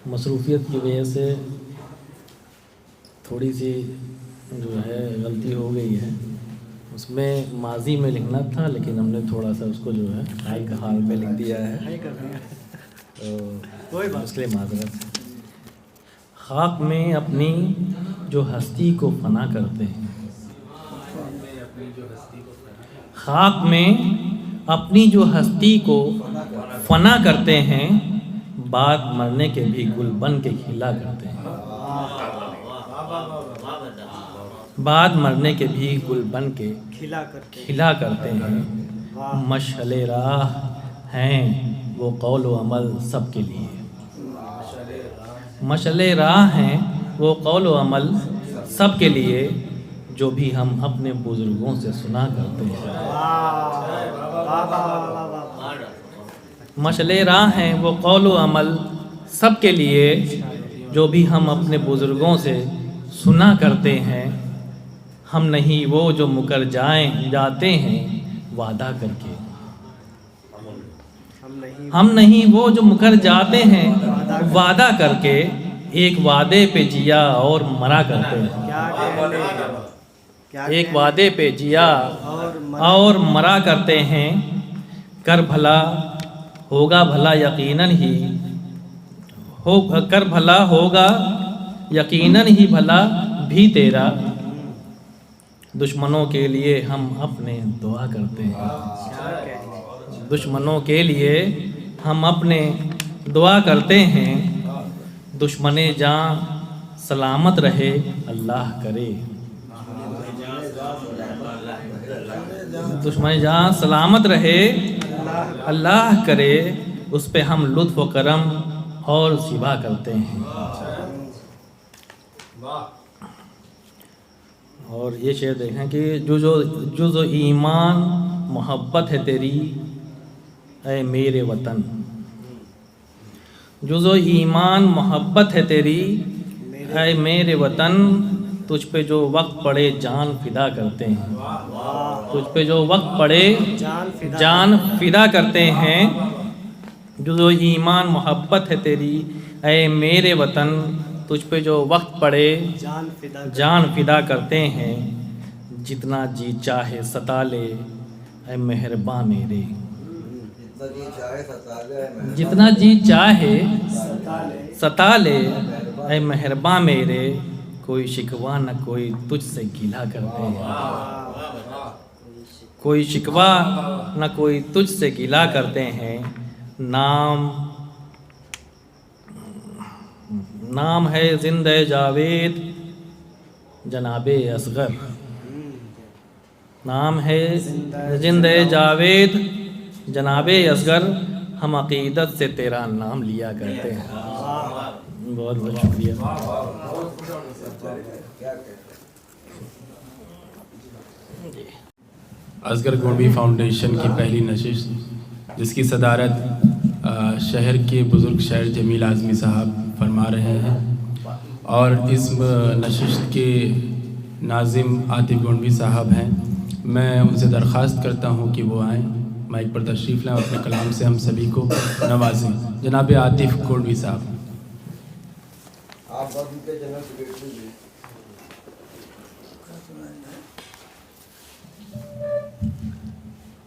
मसरूफ़ियत की वजह से थोड़ी सी जो है गलती हो गई है। उसमें माजी में लिखना था, लेकिन हमने थोड़ा सा उसको जो है हाल का हाल में लिख दिया है, तो उसके लिए माजरत है। खाक में अपनी जो हस्ती को फना करते हैं, खाक में अपनी जो हस्ती को फना करते हैं, बाद मरने के भी गुल बन के खिला करते हैं। बाद मरने के भी गुल बन के खिला करते हैं। मशअले राह हैं वो कौल व अमल सबके लिए। मशअले राह हैं वो कौल व अमल सबके लिए, जो भी हम अपने बुज़ुर्गों से सुना करते हैं। मशअले राह हैं वो कौल व अमल सबके लिए, जो भी हम अपने बुज़ुर्गों से सुना करते हैं। हम नहीं वो जो मुकर जाते हैं वादा करके। हम नहीं वो जो मुकर जाते हैं वादा करके। एक वादे पे जिया और मरा करते हैं। एक वादे पे जिया और मरा करते हैं। कर भला होगा भला यकीनन ही हो, कर भला होगा यकीनन ही भला भी तेरा। दुश्मनों के लिए हम अपने दुआ करते हैं। दुश्मनों के लिए हम अपने दुआ करते हैं। दुश्मने जान सलामत रहे अल्लाह करे। दुश्मने जान सलामत रहे अल्लाह करे। उस पे हम लुत्फ़ व करम और सिवा करते हैं। और ये शेर देखें कि जो ईमान मोहब्बत है तेरी ऐ मेरे वतन। जो ईमान मोहब्बत है तेरी ऐ मेरे वतन। तुझ पे जो वक्त पड़े जान फिदा करते हैं। तुझ पे जो वक्त पड़े जान फिदा करते हैं। जो ईमान मोहब्बत है तेरी, ऐ मेरे वतन तुझ पे जो वक्त पड़े जान फिदा करते हैं। जितना जी चाहे सता ले ऐ मेहरबान मेरे, जितना जी चाहे सता ले ऐ मेहरबान मेरे। कोई शिकवा न कोई तुझसे गिला करते हैं, कोई शिकवा न कोई तुझसे गिला करते हैं। नाम है जिंदे जावेद जनाबे असगर, नाम है जिंदे जावेद जनाबे असगर। हम अकीदत से तेरा नाम लिया करते हैं। बहुत बहुत शुक्रिया। असगर गोंडवी फाउंडेशन की पहली नशिश जिसकी सदारत शहर के बुज़ुर्ग शायर जमील आज़मी साहब फरमा रहे हैं, और इस नशिश के नाज़िम आतिफ़ गोंडवी साहब हैं। मैं उनसे दरख्वास्त करता हूं कि वो आएँ, माइक पर तशरीफ़ लाएँ और अपने कलाम से हम सभी को नवाजें। जनाब आतिफ़ गोंडवी साहब।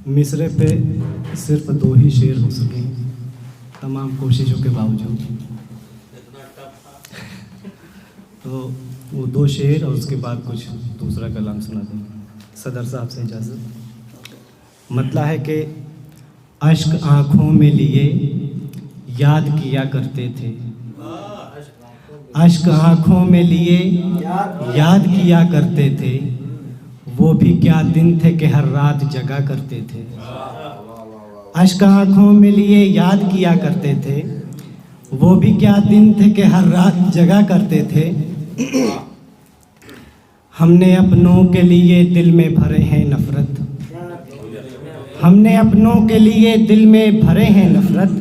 मिसरे पे सिर्फ 2 ही शेर हो सके तमाम कोशिशों के बावजूद, तो वो 2 शेर और उसके बाद कुछ दूसरा कलाम सुना देंगे। सदर साहब से इजाज़त। मतला है कि अश्क आँखों में लिए याद किया करते थे, अश्क आँखों में लिए याद किया करते थे। वो भी क्या दिन थे कि हर रात जगा करते थे। अश्क आँखों में लिए याद किया करते थे, वो भी क्या दिन थे कि हर रात जगा करते थे। हमने अपनों के लिए दिल में भरे हैं नफ़रत, हमने अपनों के लिए दिल में भरे हैं नफ़रत,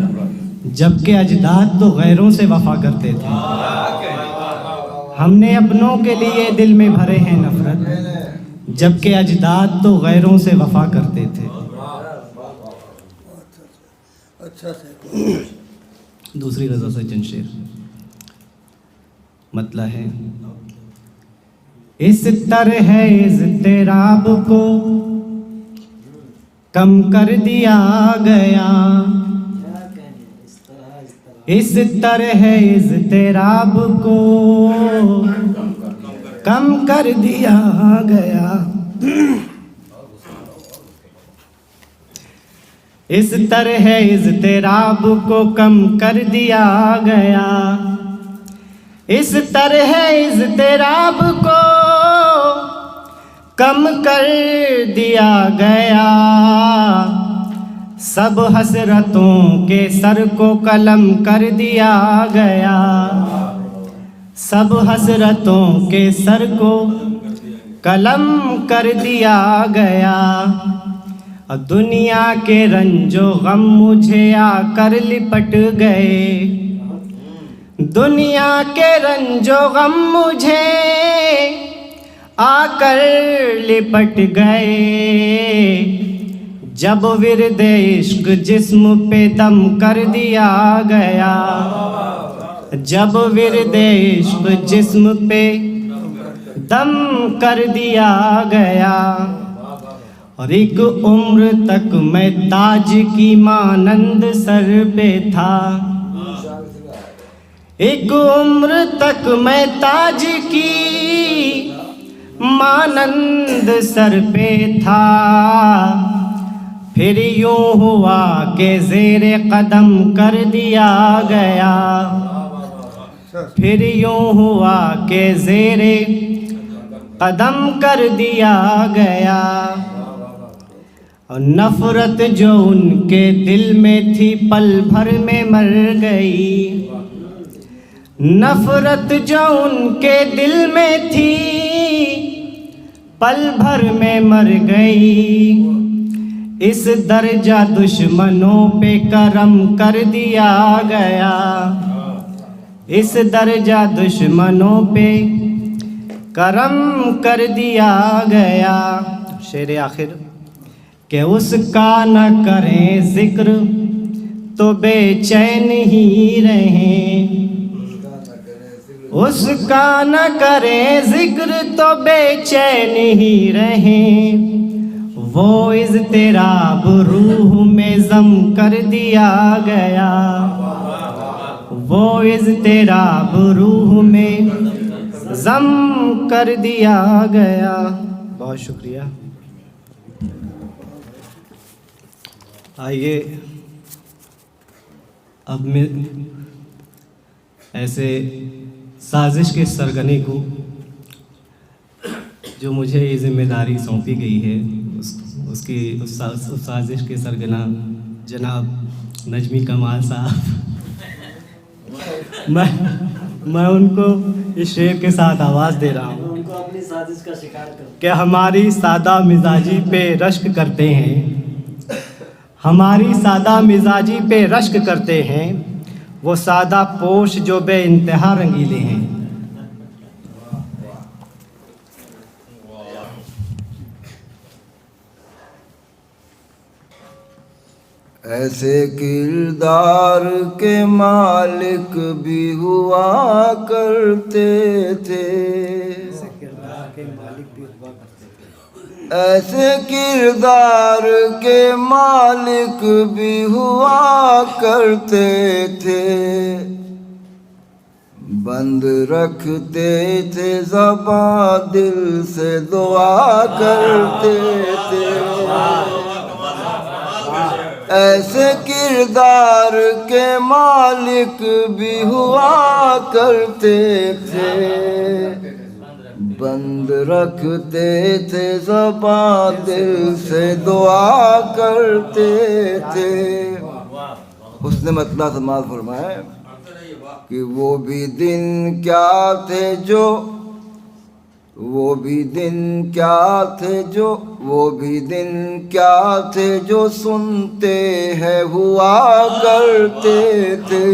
जबकि अजदाद तो गैरों से वफ़ा करते थे। हमने अपनों के लिए दिल में भरे हैं नफ़रत, जबकि अजदाद तो गैरों से वफ़ा करते थे। दूसरी रज़ा से चंद शेर। मतला है इस तरह इज़्तिराब को कम कर दिया गया, इस तरह इज़्तिराब को कम कर दिया गया। इस तरह इज़्तिराब को कम कर दिया गया, इस तरह इज़्तिराब को कम कर दिया गया। सब हसरतों के सर को कलम कर दिया गया, सब हसरतों के सर को कलम कर दिया गया। और दुनिया के रंजो गम मुझे आकर लिपट गए, दुनिया के रंजो गम मुझे आकर लिपट गए। जब विरद इश्क जिस्म पे दम कर दिया गया, जब विरद इश्क जिस्म पे दम कर दिया गया। और एक उम्र तक मैं ताज की मानंद सर पे था, एक उम्र तक मैं ताज की मानंद सर पे था। फिर यूं हुआ के ज़ेरे कदम कर दिया गया, फिर यूं हुआ के ज़ेरे कदम कर दिया गया। और नफ़रत जो उनके दिल में थी पल भर में मर गई, नफ़रत जो उनके दिल में थी पल भर में मर गई। इस दर्जा दुश्मनों पे करम कर दिया गया, इस दर्जा दुश्मनों पे करम कर दिया गया। शेर आखिर कि उसका न करें जिक्र तो बेचैन ही रहें, उसका न करें जिक्र तो बेचैन ही रहें। वो इज़्तिराब रूह में ज़म कर दिया गया, वो इज़्तिराब रूह में ज़म कर दिया गया। बहुत शुक्रिया। आइए अब मैं ऐसे साजिश के सरगने को जो मुझे ये जिम्मेदारी सौंपी गई है उस साजिश के सरगना जनाब नजमी कमाल साहब मैं उनको इस शेर के साथ आवाज़ दे रहा हूँ। उनको अपनी साजिश का शिकार कर कि हमारी सादा मिजाजी पे रश्क करते हैं, हमारी सादा मिजाजी पे रश्क करते हैं, वो सादा पोश जो बे इंतहा रंगीले हैं। ऐसे किरदार के मालिक भी हुआ करते थे, ऐसे किरदार के मालिक भी हुआ करते थे। बंद रखते थे ज़बां, दिल से दुआ करते थे। ऐसे किरदार के मालिक भी हुआ करते थे, बंद रखते थे ज़बां, दिल से दुआ करते थे। उसने मतलब समाज फरमाया कि वो भी दिन क्या थे जो, वो भी दिन क्या थे जो, वो भी दिन क्या थे जो सुनते हैं हुआ करते थे।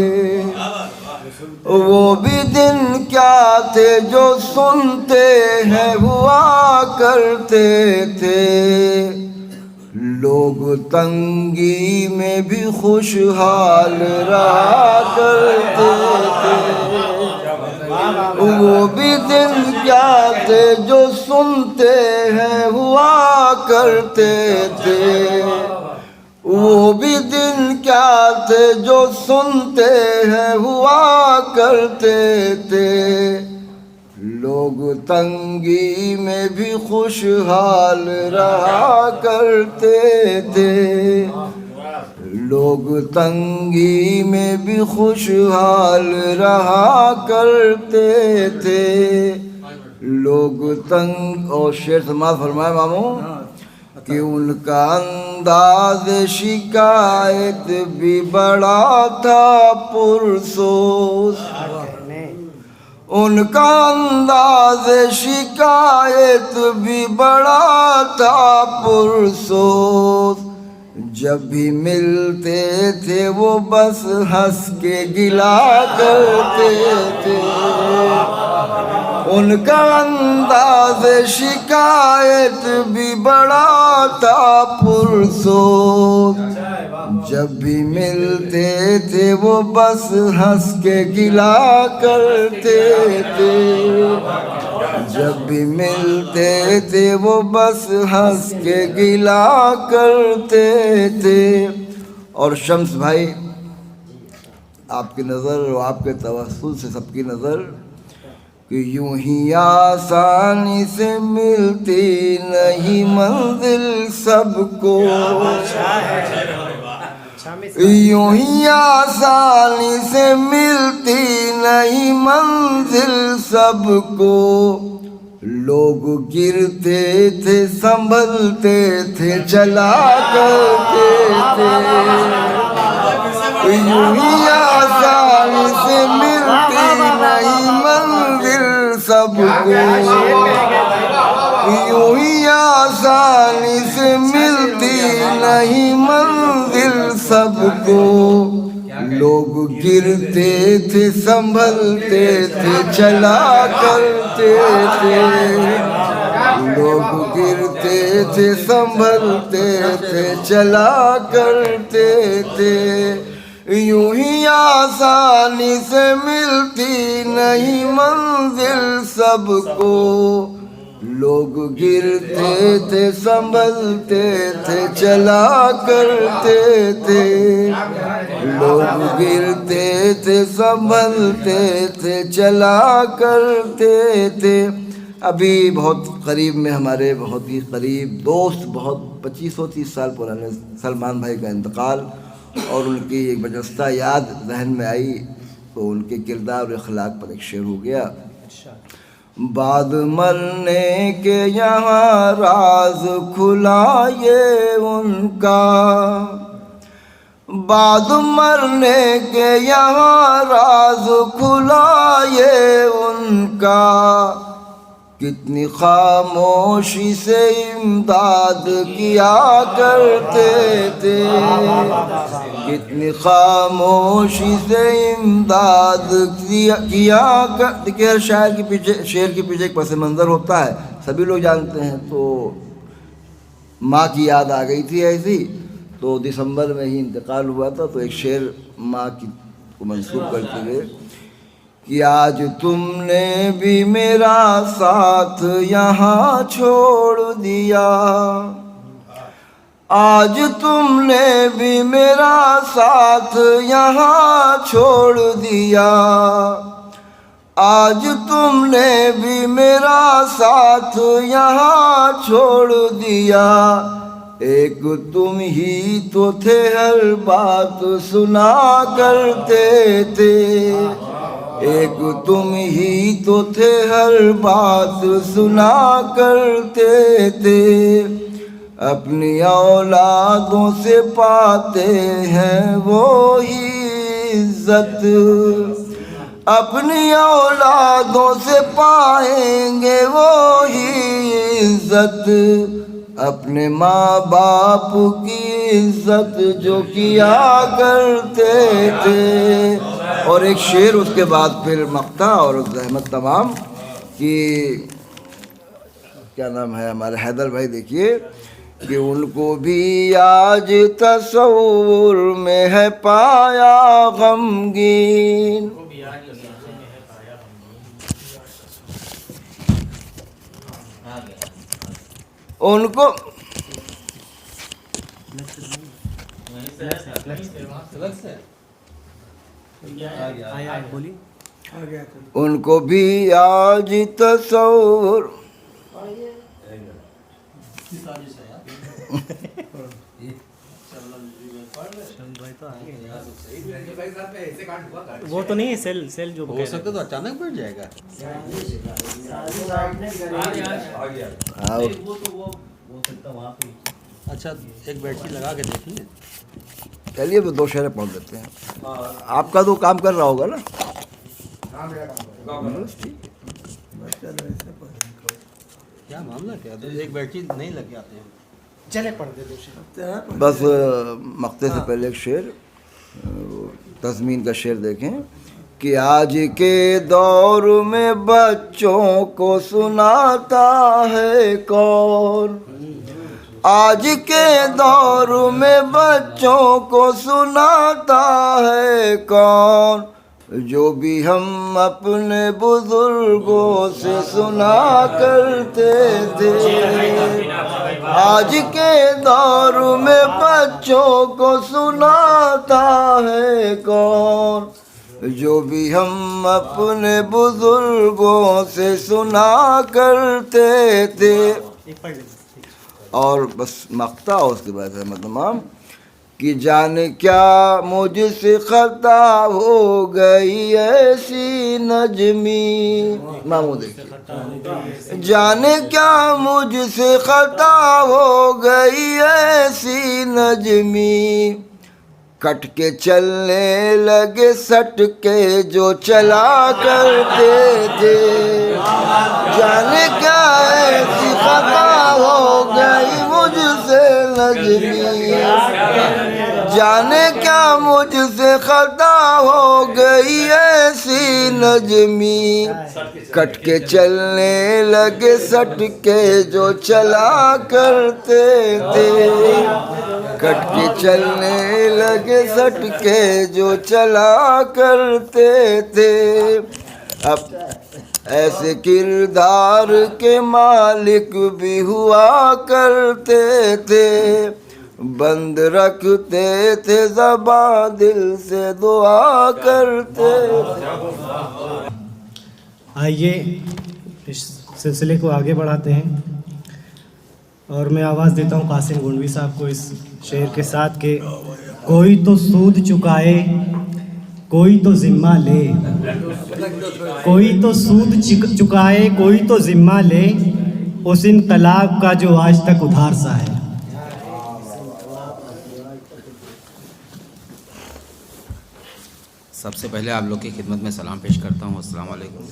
वो भी दिन क्या थे जो सुनते हैं हुआ करते थे। लोग तंगी में भी खुशहाल रहा करते थे। वो भी दिन क्या थे जो सुनते हैं हुआ करते थे। वो भी दिन क्या थे जो सुनते हैं हुआ करते थे। लोग तंगी में भी खुशहाल रहा करते थे। लोग तंगी में भी खुशहाल रहा करते थे। लोग तंग और शेर समाज फरमाए मामू कि उनका अंदाज शिकायत भी बड़ा था पुरसोस। उनका अंदाज शिकायत भी बड़ा था पुरसोस। जब भी मिलते थे वो बस हंस के गिला करते थे। उनका अंदाज शिकायत भी बड़ा था पुरसोस। जब भी मिलते थे वो बस हंस के गिला करते थे। जब भी मिलते थे वो बस हंस के गिला करते थे। और शम्स भाई, आपकी नज़र और आपके तवस्सुल से सबकी नज़र कि यूं ही आसानी से मिलती नहीं मंजिल सबको। यूं ही आसानी से मिलती नहीं मंजिल सबको। लोग गिरते थे संभलते थे चला करते थे। यूं ही आसानी से मिलती नहीं मंजिल सबको। यूं ही आसानी से मिलती नहीं मंजिल सबको। लोग गिरते थे संभलते थे चला करते थे। लोग गिरते थे संभलते थे चला करते थे। यूं ही आसानी से मिलती नहीं मंजिल सबको। लोग गिरते थे संभलते थे चला करते थे। लोग गिरते थे संभलते थे चला करते थे। अभी बहुत करीब में हमारे बहुत ही करीब दोस्त, बहुत 25-30 साल पुराने सलमान भाई का इंतकाल, और उनकी एक बजस्ता याद जहन में आई तो उनके किरदार और अखलाक पर एक शेर हो गया। बाद मरने के यहाँ राज खुला ये उनका। बाद मरने के यहाँ राज खुला ये उनका। कितनी खामोशी से इमदाद किया करते थे। कितनी खामोशी से इमदाद किया देखिए, हर शायर के पीछे, शेर के पीछे एक पस मंज़र होता है, सभी लोग जानते हैं। तो माँ की याद आ गई थी ऐसी, तो दिसंबर में ही इंतकाल हुआ था, तो एक शेर माँ की को मंसूब करते हुए कि आज तुमने भी मेरा साथ यहाँ छोड़ दिया। आज तुमने भी मेरा साथ यहाँ छोड़ दिया। आज तुमने भी मेरा साथ यहाँ छोड़ दिया। एक तुम ही तो थे हर बात सुना करते थे। एक तुम ही तो थे हर बात सुना करते थे। अपनी औलादों से पाते हैं वो ही इज्जत। अपनी औलादों से पाएंगे वो ही इज्जत। अपने माँ बाप की इज्जत जो किया करते थे। और एक शेर उसके बाद फिर मक्ता और ज़हमत तमाम कि क्या नाम है हमारे हैदर भाई, देखिए कि उनको भी आज तस्वुर में है पाया गमगीन। उनको उनको भी आज तस्वुर वो तो नहीं है सेल जो हो सकता तो अचानक बढ़ जाएगा। अच्छा, एक बैटरी लगा के देखिए। चलिए वो दो शेर पढ़ देते हैं। आपका तो काम कर रहा होगा ना। क्या मामला क्या, तो एक बैटरी नहीं लग जाते हैं। चले पढ़ दे दो शेर। बस मक्ते से पहले एक शेर, तज़मीन का शेर देखें कि आज के दौर में बच्चों को सुनाता है कौन। आज के दौर में बच्चों को सुनाता है कौन। जो भी हम अपने बुजुर्गों से सुना करते थे। आज के दौर में बच्चों को सुनाता है कौन। जो भी हम अपने बुजुर्गों से सुना करते थे। और बस मक्ता और उसके बाद है तमाम कि जाने क्या मुझसे खता हो गई ऐसी नजमी। मामू देखिए, जाने क्या मुझसे खता हो गई ऐसी नजमी। कट के चलने लगे सट के जो चला करते थे। जाने क्या ऐसी खता हो गई मुझसे नजमी। जाने क्या मुझसे खता हो गई ऐसी नजमी। कट के चलने लगे सट के जो चला करते थे। कट के चलने लगे सटके जो चला करते थे। अब ऐसे किरदार के मालिक भी हुआ करते थे, बंद रखते थे ज़बान दिल से दुआ करते थे। आइए इस सिलसिले को आगे बढ़ाते हैं और मैं आवाज़ देता हूँ कासिम गोंडवी साहब को इस शेर के साथ के कोई तो सूद चुकाए कोई तो ज़िम्मा ले, कोई तो सूद चुकाए कोई तो ज़िम्मा ले, उस इनकलाब का जो आज तक उधार सा है। सबसे पहले आप लोग की खिदमत में सलाम पेश करता हूँ, अस्सलाम वालेकुम।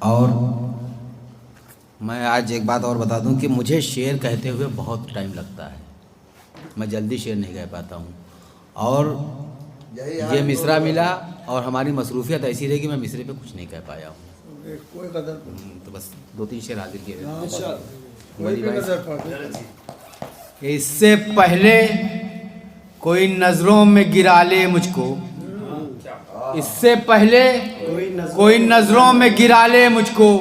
और मैं आज एक बात और बता दूं कि मुझे शेर कहते हुए बहुत टाइम लगता है, मैं जल्दी शेर नहीं कह पाता हूँ। और ये मिसरा मिला और हमारी मसरूफियत ऐसी रही कि मैं मिसरे पे कुछ नहीं कह पाया हूँ। तो बस 2-3 शेर हाजिर किए। इससे पहले कोई नज़रों में गिरा ले मुझको, इससे पहले कोई नज़रों में गिरा ले मुझको,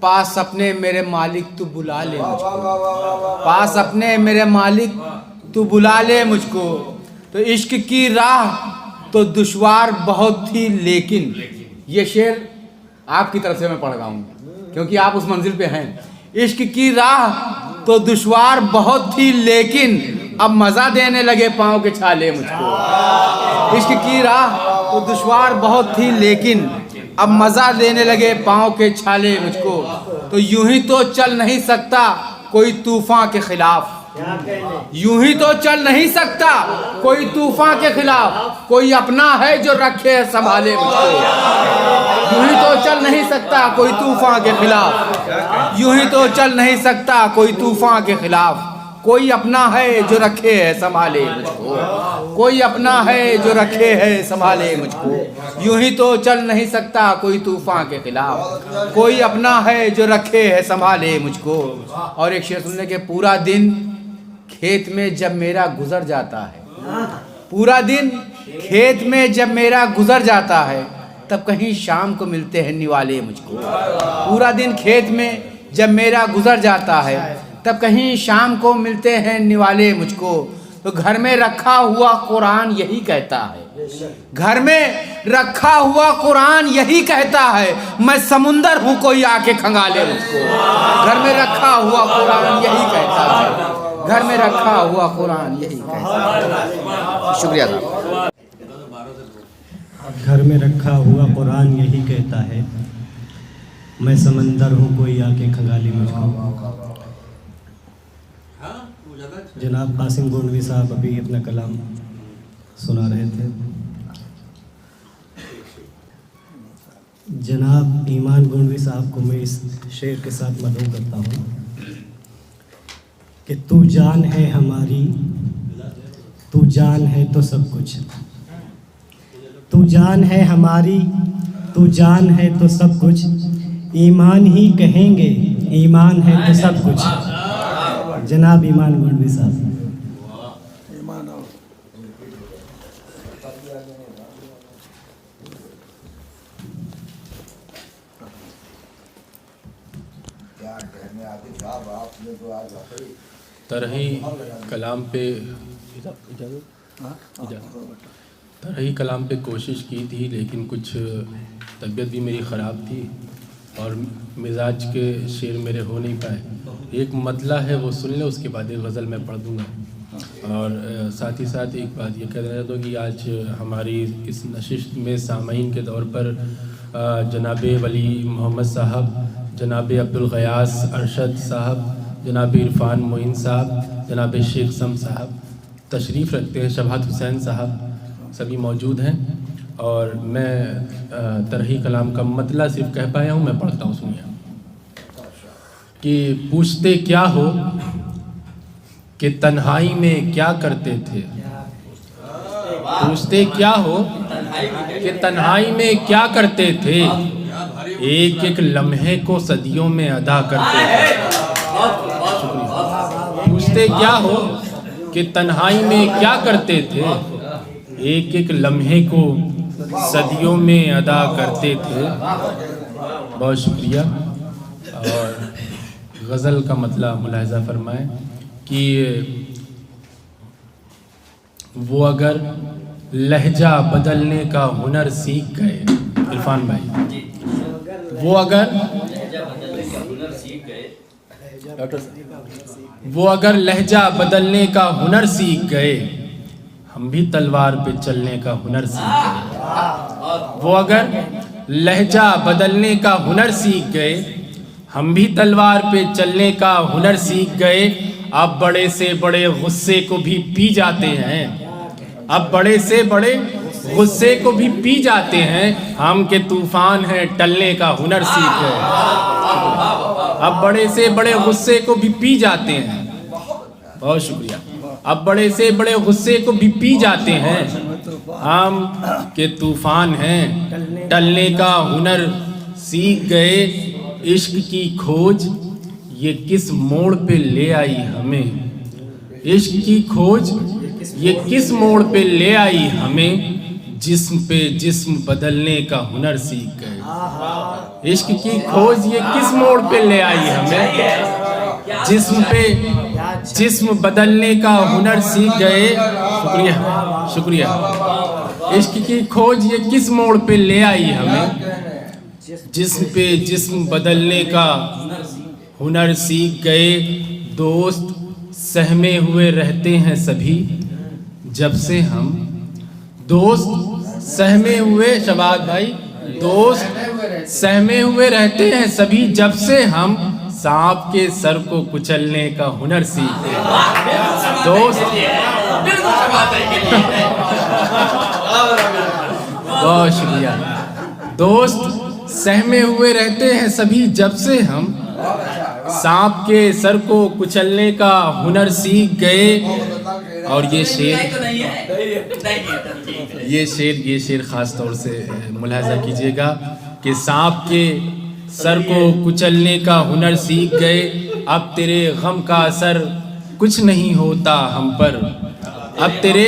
पास अपने मेरे मालिक तू बुला ले मुझको, पास अपने मेरे मालिक तू बुला ले मुझको। तो इश्क की राह तो दुश्वार बहुत थी लेकिन, ये शेर आपकी तरफ से मैं पढ़ रहा हूँ क्योंकि आप उस मंजिल पे हैं। इश्क की राह तो दुश्वार बहुत थी लेकिन, अब मज़ा देने लगे पाँव के छाले मुझको। इश्क की राह तो दुश्वार बहुत थी लेकिन, अब मज़ा देने लगे पाँव के छाले मुझको। तो यूं ही तो चल नहीं सकता कोई तूफ़ान के खिलाफ, यूं ही तो चल नहीं सकता कोई तूफ़ान के खिलाफ, कोई अपना है जो रखे संभाले मुझको। यूं ही तो चल नहीं सकता कोई तूफ़ान के खिलाफ, यूं ही तो चल नहीं सकता कोई तूफ़ान के खिलाफ, कोई अपना है जो रखे है संभाले मुझको, कोई अपना है जो रखे है संभाले मुझको। यूं ही तो चल नहीं सकता कोई तूफ़ान के खिलाफ, कोई अपना है जो रखे है संभाले मुझको। और एक शेर सुनने के, पूरा दिन खेत में जब मेरा गुजर जाता है, पूरा दिन खेत में जब मेरा गुजर जाता है, तब कहीं शाम को मिलते हैं निवाले मुझको। पूरा दिन खेत में जब मेरा गुजर जाता है, तब कहीं शाम को मिलते हैं निवाले मुझको। तो घर में रखा हुआ कुरान यही कहता है, घर में रखा हुआ कुरान यही कहता है, मैं समुंदर हूँ कोई आके खंगाले मुझको। घर में रखा हुआ कुरान यही कहता है, घर में रखा हुआ कुरान यही कहता है। शुक्रिया साहब। घर में रखा हुआ कुरान यही कहता है, मैं समंदर हूँ कोई आके खंगाले मुझको। जनाब कासिम गोंडवी साहब अभी अपना कलाम सुना रहे थे। जनाब ईमान गोंडवी साहब को मैं इस शेर के साथ मदऊ करता हूँ कि तू जान है हमारी, तू जान है तो सब कुछ, तू जान है हमारी, तू जान है तो सब कुछ, ईमान ही कहेंगे, ईमान है तो सब कुछ। जनाब ईमान गोंडवी साहब। तरही कलाम पे कोशिश की थी लेकिन कुछ तबीयत भी मेरी ख़राब थी और मिजाज के शेर मेरे हो नहीं पाए। एक मतला है वो सुन ले, उसके बाद एक गज़ल मैं पढ़ दूँगा। और साथ ही साथ एक बात ये कह रहा था कि आज हमारी इस नशिस्त में सामईन के तौर पर जनाब वली मोहम्मद साहब, जनाब अब्दुल गयास अरशद साहब, जनाब इरफान मोइन साहब, जनाब शेख सम साहब तशरीफ़ रखते हैं, शबात हुसैन साहब सभी मौजूद हैं। और मैं तरही कलाम का मतला सिर्फ कह पाया हूँ, मैं पढ़ता हूँ, सुनिए। कि पूछते क्या हो कि तन्हाई में क्या करते थे, पूछते क्या हो कि तन्हाई में क्या करते थे, एक एक लम्हे को सदियों में अदा करते थे। पूछते क्या हो कि तन्हाई में क्या करते थे, एक एक लम्हे को सदियों में अदा करते थे। बहुत शुक्रिया। और गज़ल का मतलब मुलाहिज़ा फरमाएं कि वो अगर लहजा बदलने का हुनर सीख गए, इरफान भाई, वो अगर लहजा बदलने का हुनर सीख गए, हम भी तलवार पे चलने का हुनर सीख गए। वो अगर लहजा बदलने का हुनर सीख गए, हम भी तलवार पे चलने का हुनर सीख गए। अब बड़े से बड़े गुस्से को भी पी जाते हैं, अब बड़े से बड़े गुस्से को भी पी जाते हैं। हम के तूफान हैं टलने का हुनर सीख गए। अब बड़े से बड़े गुस्से को भी पी जाते हैं। बहुत शुक्रिया। अब बड़े से बड़े गुस्से को भी पी जाते हैं। हम के तूफान हैं टलने का हुनर सीख गए। इश्क की खोज ये किस मोड़ पे ले आई हमें, इश्क की खोज ये किस मोड़ पे ले आई हमें, जिस्म पे जिस्म बदलने का हुनर सीख गए। इश्क की खोज ये किस मोड़ पे ले आई हमें, जिस्म पे जिस्म बदलने का हुनर सीख गए। शुक्रिया शुक्रिया। इश्क की खोज ये किस मोड़ पे ले आई हमें, जिस्म पे जिस्म बदलने का हुनर सीख गए। दोस्त सहमे हुए रहते हैं सभी जब से हम, दोस्त सहमे हुए, शबाद भाई, दोस्त सहमे हुए रहते हैं सभी जब से हम सांप के सर को कुचलने का हुनर सीखे। दोस्त बहुत शुक्रिया। दोस्त सहमे हुए रहते हैं सभी जब से हम सांप के सर को कुचलने का हुनर सीख गए। और ये शेर ख़ास तौर से मुलाहिज़ा कीजिएगा कि सांप के सर को कुचलने का हुनर सीख गए। अब तेरे गम का असर कुछ नहीं होता हम पर, अब तेरे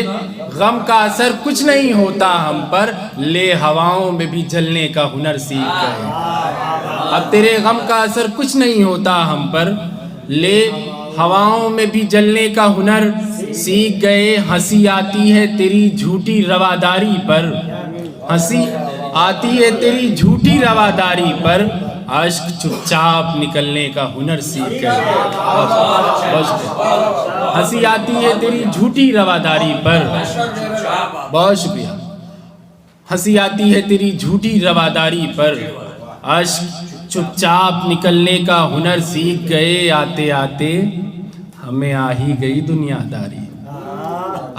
गम का असर कुछ नहीं होता हम पर, ले हवाओं में भी जलने का हुनर सीख गए। अब तेरे गम का असर कुछ नहीं होता हम पर, ले हवाओं में भी जलने का हुनर सीख गए। हंसी आती है तेरी झूठी रवादारी पर, हंसी आती है तेरी झूठी रवादारी पर, अश्क चुपचाप निकलने का हुनर सीख गए। हंसी आती है तेरी झूठी रवादारी पर, बहुत शुक्रिया। हंसी आती है तेरी झूठी रवादारी पर, अश्क चुपचाप निकलने का हुनर सीख गए। आते आते हमें आ ही गई दुनियादारी,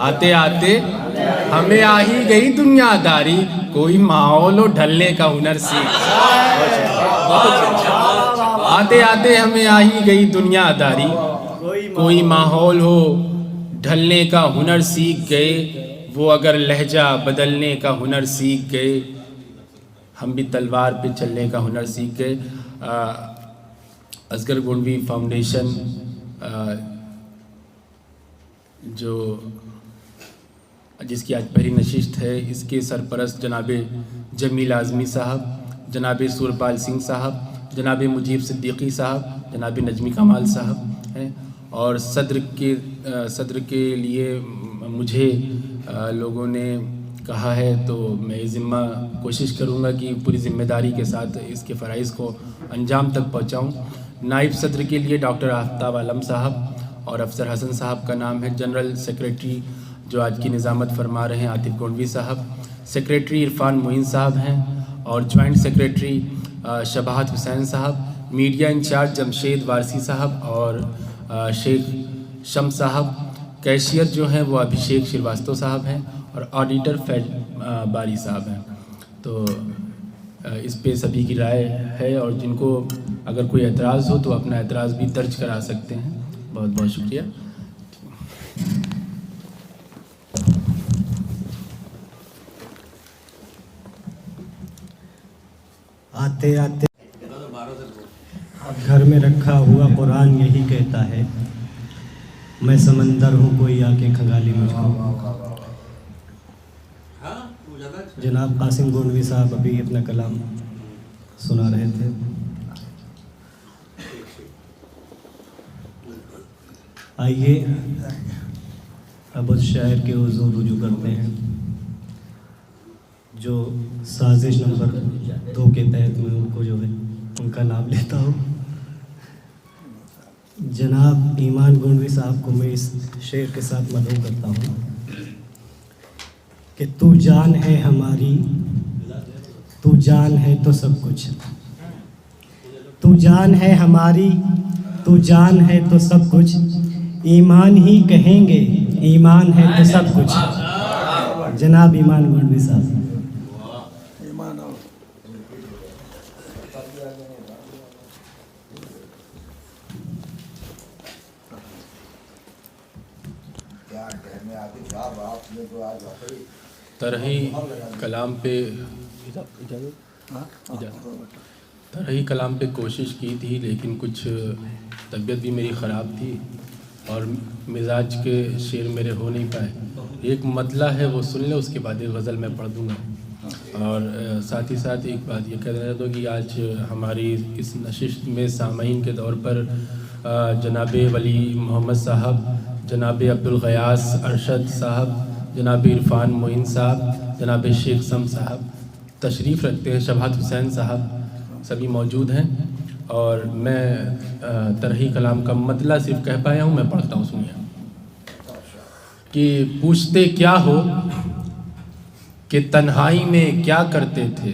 आते आते हमें आ ही गई दुनियादारी, कोई माहौल हो ढलने का हुनर सीख। आते आते हमें आ ही गई दुनियादारी, कोई माहौल हो ढलने का हुनर सीख गए। वो अगर लहजा बदलने का हुनर सीख गए, हम भी तलवार पे चलने का हुनर सीख गए। असगर गोंडवी फाउंडेशन जो जिसकी आज पहली नशिस्त है, इसके सरपरस्त जनाब जमील आज़मी साहब, जनाब सूरपाल सिंह साहब, जनाब मुजीब सिद्दीकी साहब, जनाब नजमी कमाल साहब हैं। और सदर के लिए मुझे लोगों ने कहा है, तो मैं ज़िम्मा कोशिश करूँगा कि पूरी ज़िम्मेदारी के साथ इसके फ़राइज़ को अंजाम तक पहुँचाऊँ। नायब सदर के लिए डॉक्टर आफ्ताब आलम साहब और अफसर हसन साहब का नाम है। जनरल सेक्रेटरी जो आज की निज़ामत फरमा रहे हैं आतिफ गोंडवी साहब, सेक्रेटरी इरफान मोइन साहब हैं और जॉइंट सेक्रेटरी शबाहत हुसैन साहब, मीडिया इंचार्ज जमशेद वारसी साहब और शेख शम साहब, कैशियर जो हैं वो अभिषेक श्रीवास्तव साहब हैं और ऑडिटर फैज बारी साहब हैं। तो इस पे सभी की राय है और जिनको अगर कोई एतराज़ हो तो अपना एतराज़ भी दर्ज करा सकते हैं। बहुत बहुत शुक्रिया। आते आते घर में रखा हुआ कुरान यही कहता है मैं समंदर हूँ कोई आके खंगाली मुझको। जनाब कासिम गोंडवी साहब अभी अपना कलाम सुना रहे थे। आइए अब उस शायर के हुजूर रुजू करते हैं जो साजिश नंबर 2 के तहत मैं उनको जो है उनका नाम लेता हूँ। जनाब ईमान गोंडवी साहब को मैं इस शेर के साथ मदऊ करता हूँ कि तू जान है हमारी, तू जान है तो सब कुछ, तू जान है हमारी, तू जान है तो सब कुछ, ईमान ही कहेंगे, ईमान है तो सब कुछ। जनाब ईमान गोंडवी साहब। तरही कलाम पे कोशिश की थी, लेकिन कुछ तबीयत भी मेरी ख़राब थी और मिजाज के शेर मेरे हो नहीं पाए। एक मतला है वो सुन ले, उसके बाद एक गज़ल मैं पढ़ दूँगा। और साथ ही साथ एक बात ये कह रहा था कि आज हमारी इस नशिस्त में सामईन के तौर पर जनाब वली मोहम्मद साहब, जनाब अब्दुल गयास अरशद साहब, जनाब इरफान मोइन साहब, जनाब शेख सम साहब तशरीफ़ रखते हैं, शबात हुसैन साहब सभी मौजूद हैं। और मैं तरही कलाम का मतला सिर्फ कह पाया हूँ, मैं पढ़ता हूँ, सुनिए। कि पूछते क्या हो कि तन्हाई में क्या करते थे,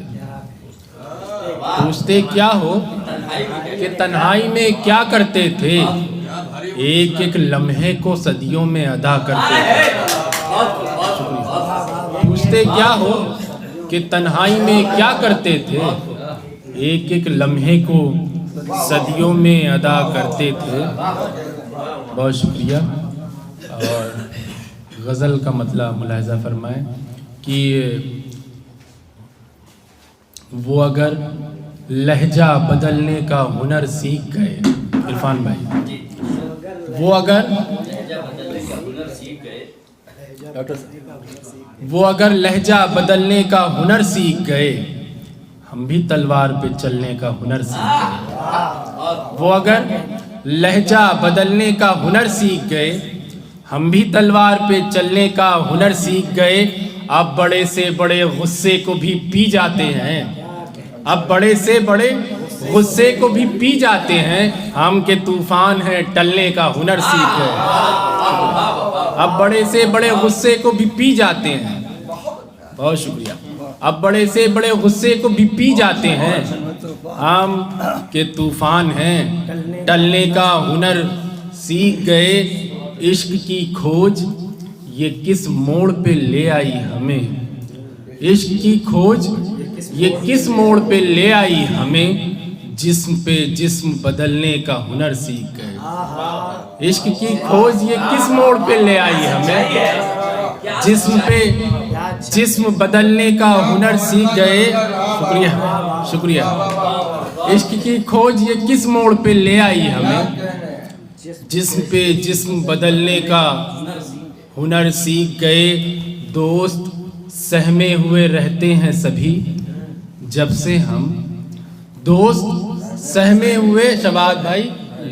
पूछते क्या हो कि तन्हाई में क्या करते थे, एक एक लम्हे को सदियों में अदा करते थे। पूछते क्या हो कि तन्हाई में क्या करते थे, एक एक लम्हे को सदियों में अदा करते थे। बहुत शुक्रिया। और गज़ल का मतलब मुलाहिज़ा फरमाएं कि वो अगर लहजा बदलने का हुनर सीख गए, इरफान भाई, वो अगर लहजा बदलने का हुनर सीख गए, हम भी तलवार पे चलने का हुनर सीख गए। वो अगर लहजा बदलने का हुनर सीख गए, हम भी तलवार पे चलने का हुनर सीख गए। अब बड़े से बड़े गुस्से को भी पी जाते हैं, अब बड़े से बड़े गुस्से को भी पी जाते हैं, हम के तूफान हैं टलने का हुनर सीख गए। अब बड़े से बड़े गुस्से को भी पी जाते हैं, बहुत शुक्रिया। अब बड़े से बड़े गुस्से को भी पी जाते हैं, हम के तूफान हैं टलने का हुनर सीख गए। इश्क की खोज ये किस मोड़ पे ले आई हमें, इश्क की खोज ये किस मोड़ पे ले आई हमें, जिस्म पे जिस्म बदलने का हुनर सीख गए। इश्क की खोज ये किस मोड़ पे ले आई हमें, जिस्म पे जिस्म बदलने का हुनर सीख गए। शुक्रिया शुक्रिया। इश्क की खोज ये किस मोड़ पे ले आई हमें, जिस्म पे जिस्म बदलने का हुनर सीख गए। दोस्त सहमे हुए रहते हैं सभी जब से हम, दोस्त सहमे हुए, शबाद भाई,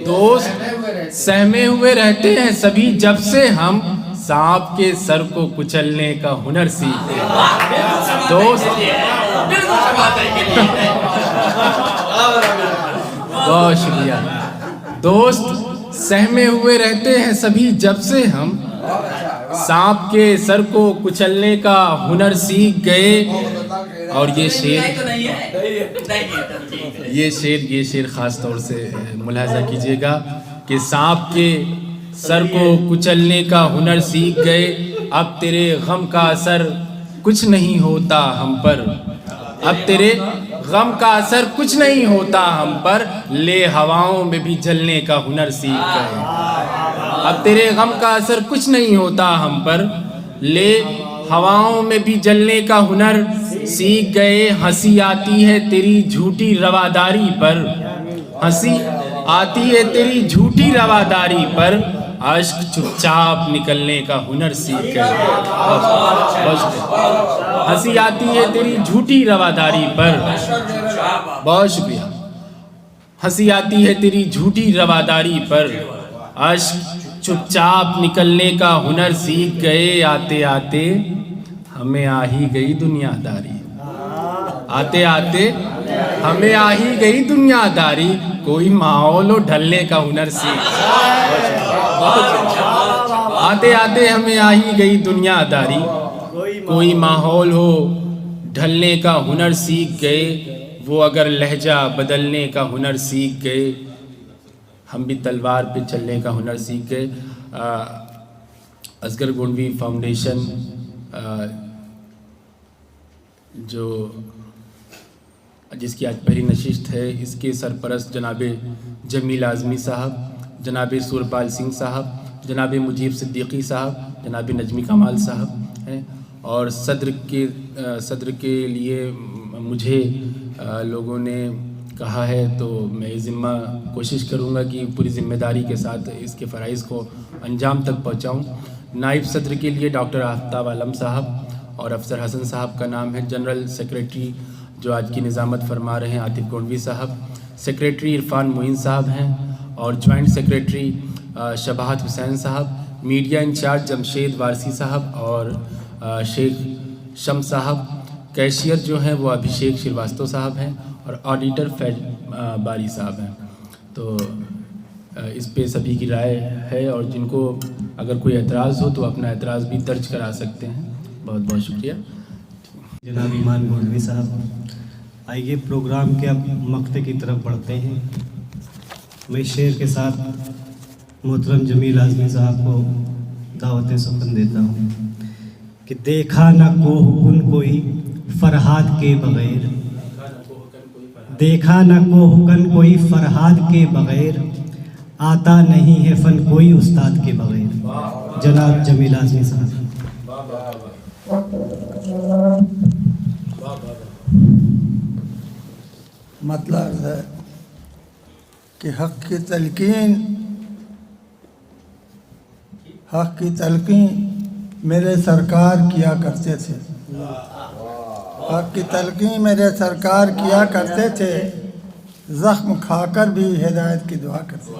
दोस्त सहमे हुए रहते हैं सभी जब से हम सांप के सर को कुचलने का हुनर सीख गए। दोस्त बहुत शुक्रिया। दोस्त सहमे हुए रहते हैं सभी जब से हम सांप के सर को कुचलने का हुनर सीख गए। और ये शेर ख़ास तौर से मुलाहिज़ा कीजिएगा कि सांप के सर को कुचलने का हुनर सीख गए। अब तेरे गम का असर कुछ नहीं होता हम पर, अब तेरे गम का असर कुछ नहीं होता हम पर, ले हवाओं में भी जलने का हुनर सीख गए। अब तेरे गम का असर कुछ नहीं होता हम पर, ले हवाओं में भी जलने का हुनर सीख गए। हंसी आती है तेरी झूठी रवादारी पर, हंसी आती है तेरी झूठी रवादारी पर, आश्क चुपचाप निकलने का हुनर सीख गए। हंसी आती है तेरी झूठी रवादारी पर, बहुत शुक्रिया। हंसी आती है तेरी झूठी रवादारी पर, आश्क चुपचाप निकलने का हुनर सीख गए। आते आते हमें आ ही गई दुनियादारी, आते आते हमें आ ही गई दुनियादारी, कोई माहौल हो ढलने का हुनर सीख। आते आते हमें आ ही गई दुनियादारी, कोई माहौल हो ढलने का हुनर सीख गए। वो अगर लहजा बदलने का हुनर सीख गए, हम भी तलवार पे चलने का हुनर सीख गए। असगर गोंडवी फाउंडेशन जो जिसकी आज पहली नशिस्त है, इसके सरपरस्त जनाब जमील आज़मी साहब, जनाब सूरपाल सिंह साहब, जनाब मुजीब सिद्दीकी साहब, जनाब नजमी कमाल साहब हैं। और सदर के लिए मुझे लोगों ने कहा है, तो मैं ज़िम्मा कोशिश करूँगा कि पूरी ज़िम्मेदारी के साथ इसके फ़राइज़ को अंजाम तक पहुँचाऊँ। नायब सदर के लिए डॉक्टर आफ्ताब आलम साहब और अफसर हसन साहब का नाम है। जनरल सेक्रेटरी जो आज की निज़ामत फरमा रहे हैं आतिफ गोंडवी साहब, सेक्रेटरी इरफान मोइन साहब हैं और जॉइंट सेक्रेटरी शबाहत हुसैन साहब, मीडिया इंचार्ज जमशेद वारसी साहब और शेख शम साहब, कैशियर जो हैं वो अभिषेक श्रीवास्तव साहब हैं और ऑडिटर फैज बारी साहब हैं। तो इस पे सभी की राय है और जिनको अगर कोई एतराज़ हो तो अपना एतराज़ भी दर्ज करा सकते हैं। बहुत बहुत शुक्रिया। जनाब ईमान गोंडवी साहब, आइए प्रोग्राम के अब मक्ते की तरफ बढ़ते हैं। मैं शेर के साथ मोहतरम जमील आज़मी साहब को दावत सुखन देता हूँ कि देखा न कोहकुन कोई फरहाद के बग़ैर, देखा न कोहकन कोई फरहाद के बग़ैर, आता नहीं है फ़न कोई उस्ताद के बग़ैर। जनाब जमील आज़मी साहब। मतलब है कि हक़ की तलक़ीन मेरे सरकार किया करते थे, हक़ की तलक़ीन मेरे सरकार किया करते थे, ज़ख्म खाकर भी हिदायत की दुआ करते थे।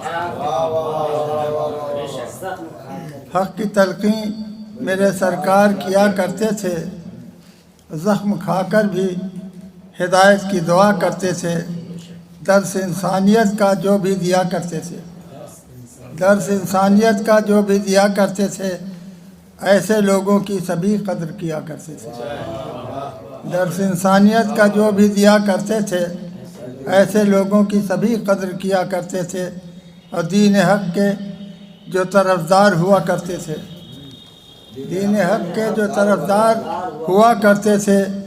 हक़ की तलक़ीन मेरे सरकार किया करते थे, ज़ख्म खाकर भी हिदायत की दुआ करते थे। दर्स इंसानियत का जो भी दिया करते थे, दर्स इंसानियत का जो भी दिया करते थे, ऐसे लोगों की सभी कदर किया करते थे। दर्स इंसानियत का जो भी दिया करते थे, ऐसे लोगों की सभी कदर किया करते थे। और दीन हक़ के जो तरफदार हुआ करते थे, दीन हक़ के जो तरफदार हुआ करते थे,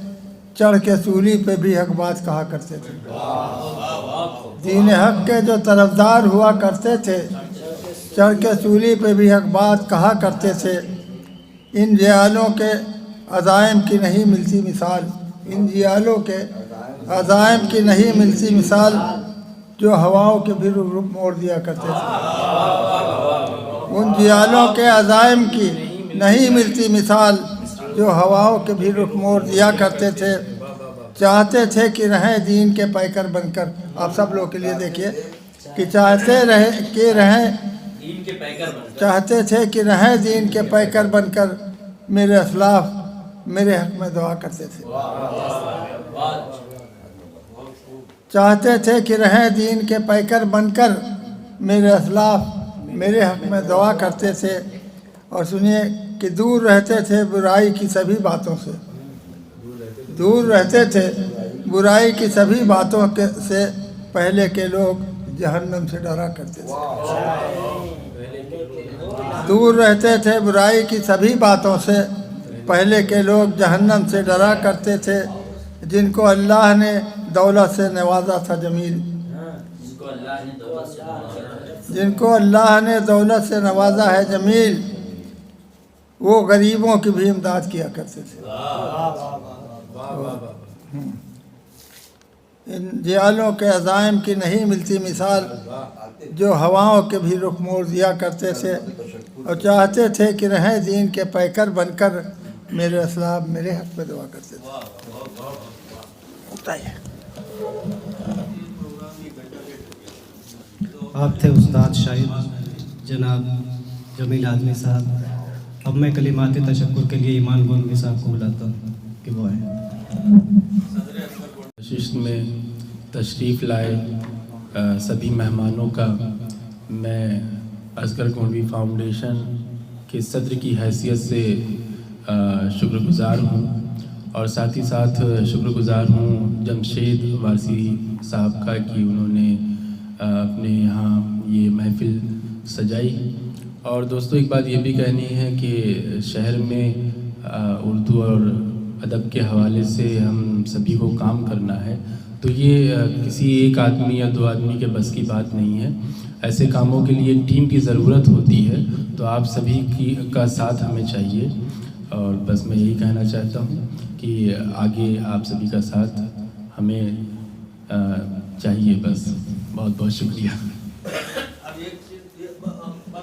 चढ़ के सूली पे भी हक बात कहा करते थे। दीन हक़ के जो तरफदार हुआ करते थे, चढ़ के सूली पे भी हक बात कहा करते थे। इन जियालों के अज़ाइम की नहीं मिलती मिसाल, इन जियालों के अज़ाइम की नहीं मिलती मिसाल, जो हवाओं के भी रुख मोड़ दिया करते थे। उन जियालों के अज़ाइम की नहीं मिलती मिसाल, जो हवाओं के भी रुख मोड़ दिया करते थे। चाहते थे कि रहें दीन के पैकर बनकर। आप सब लोग के लिए देखिए कि चाहते थे कि रहें दीन के पैकर बनकर, मेरे असलाफ मेरे हक़ में दुआ करते थे। चाहते थे कि रहें दीन के पैकर बनकर, मेरे असलाफ मेरे हक़ में दुआ करते थे। और सुनिए कि दूर रहते थे बुराई की सभी बातों से, दूर रहते थे बुराई की सभी बातों के से पहले के लोग जहन्नम से डरा करते थे। दूर रहते थे बुराई की सभी बातों से, पहले के लोग जहन्नम से डरा करते थे। जिनको अल्लाह ने दौलत से नवाजा था जमील, जिनको अल्लाह ने दौलत से नवाजा है जमील, वो गरीबों की भी इमदाद किया करते थे। इन जियालों के अज़ाइम की नहीं मिलती मिसाल, जो हवाओं के भी रुख मोड़ दिया करते थे और चाहते थे कि रहें दीन के पैकर बनकर। मेरे असलाब मेरे हक़ में दुआ करते थे। आप थे उस्ताद शाहिद जनाब जमील आज़मी साहब। अब मैं कलिमात तशक्कुर के लिए ईमान गोलवी साहब को बुलाता हूँ कि वो आए। नशिस्त में तशरीफ़ लाए सभी मेहमानों का मैं असगर गोंडवी फाउंडेशन के सदर की हैसियत से शुक्रगुज़ार हूँ और साथ ही साथ शुक्रगुज़ार हूँ जमशेद वारसी साहब का कि उन्होंने अपने यहाँ ये महफ़िल सजाई। और दोस्तों एक बात ये भी कहनी है कि शहर में उर्दू और अदब के हवाले से हम सभी को काम करना है, तो ये किसी एक आदमी या दो आदमी के बस की बात नहीं है। ऐसे कामों के लिए टीम की ज़रूरत होती है, तो आप सभी का साथ हमें चाहिए। और बस मैं यही कहना चाहता हूँ कि आगे आप सभी का साथ हमें चाहिए। बस बहुत बहुत शुक्रिया।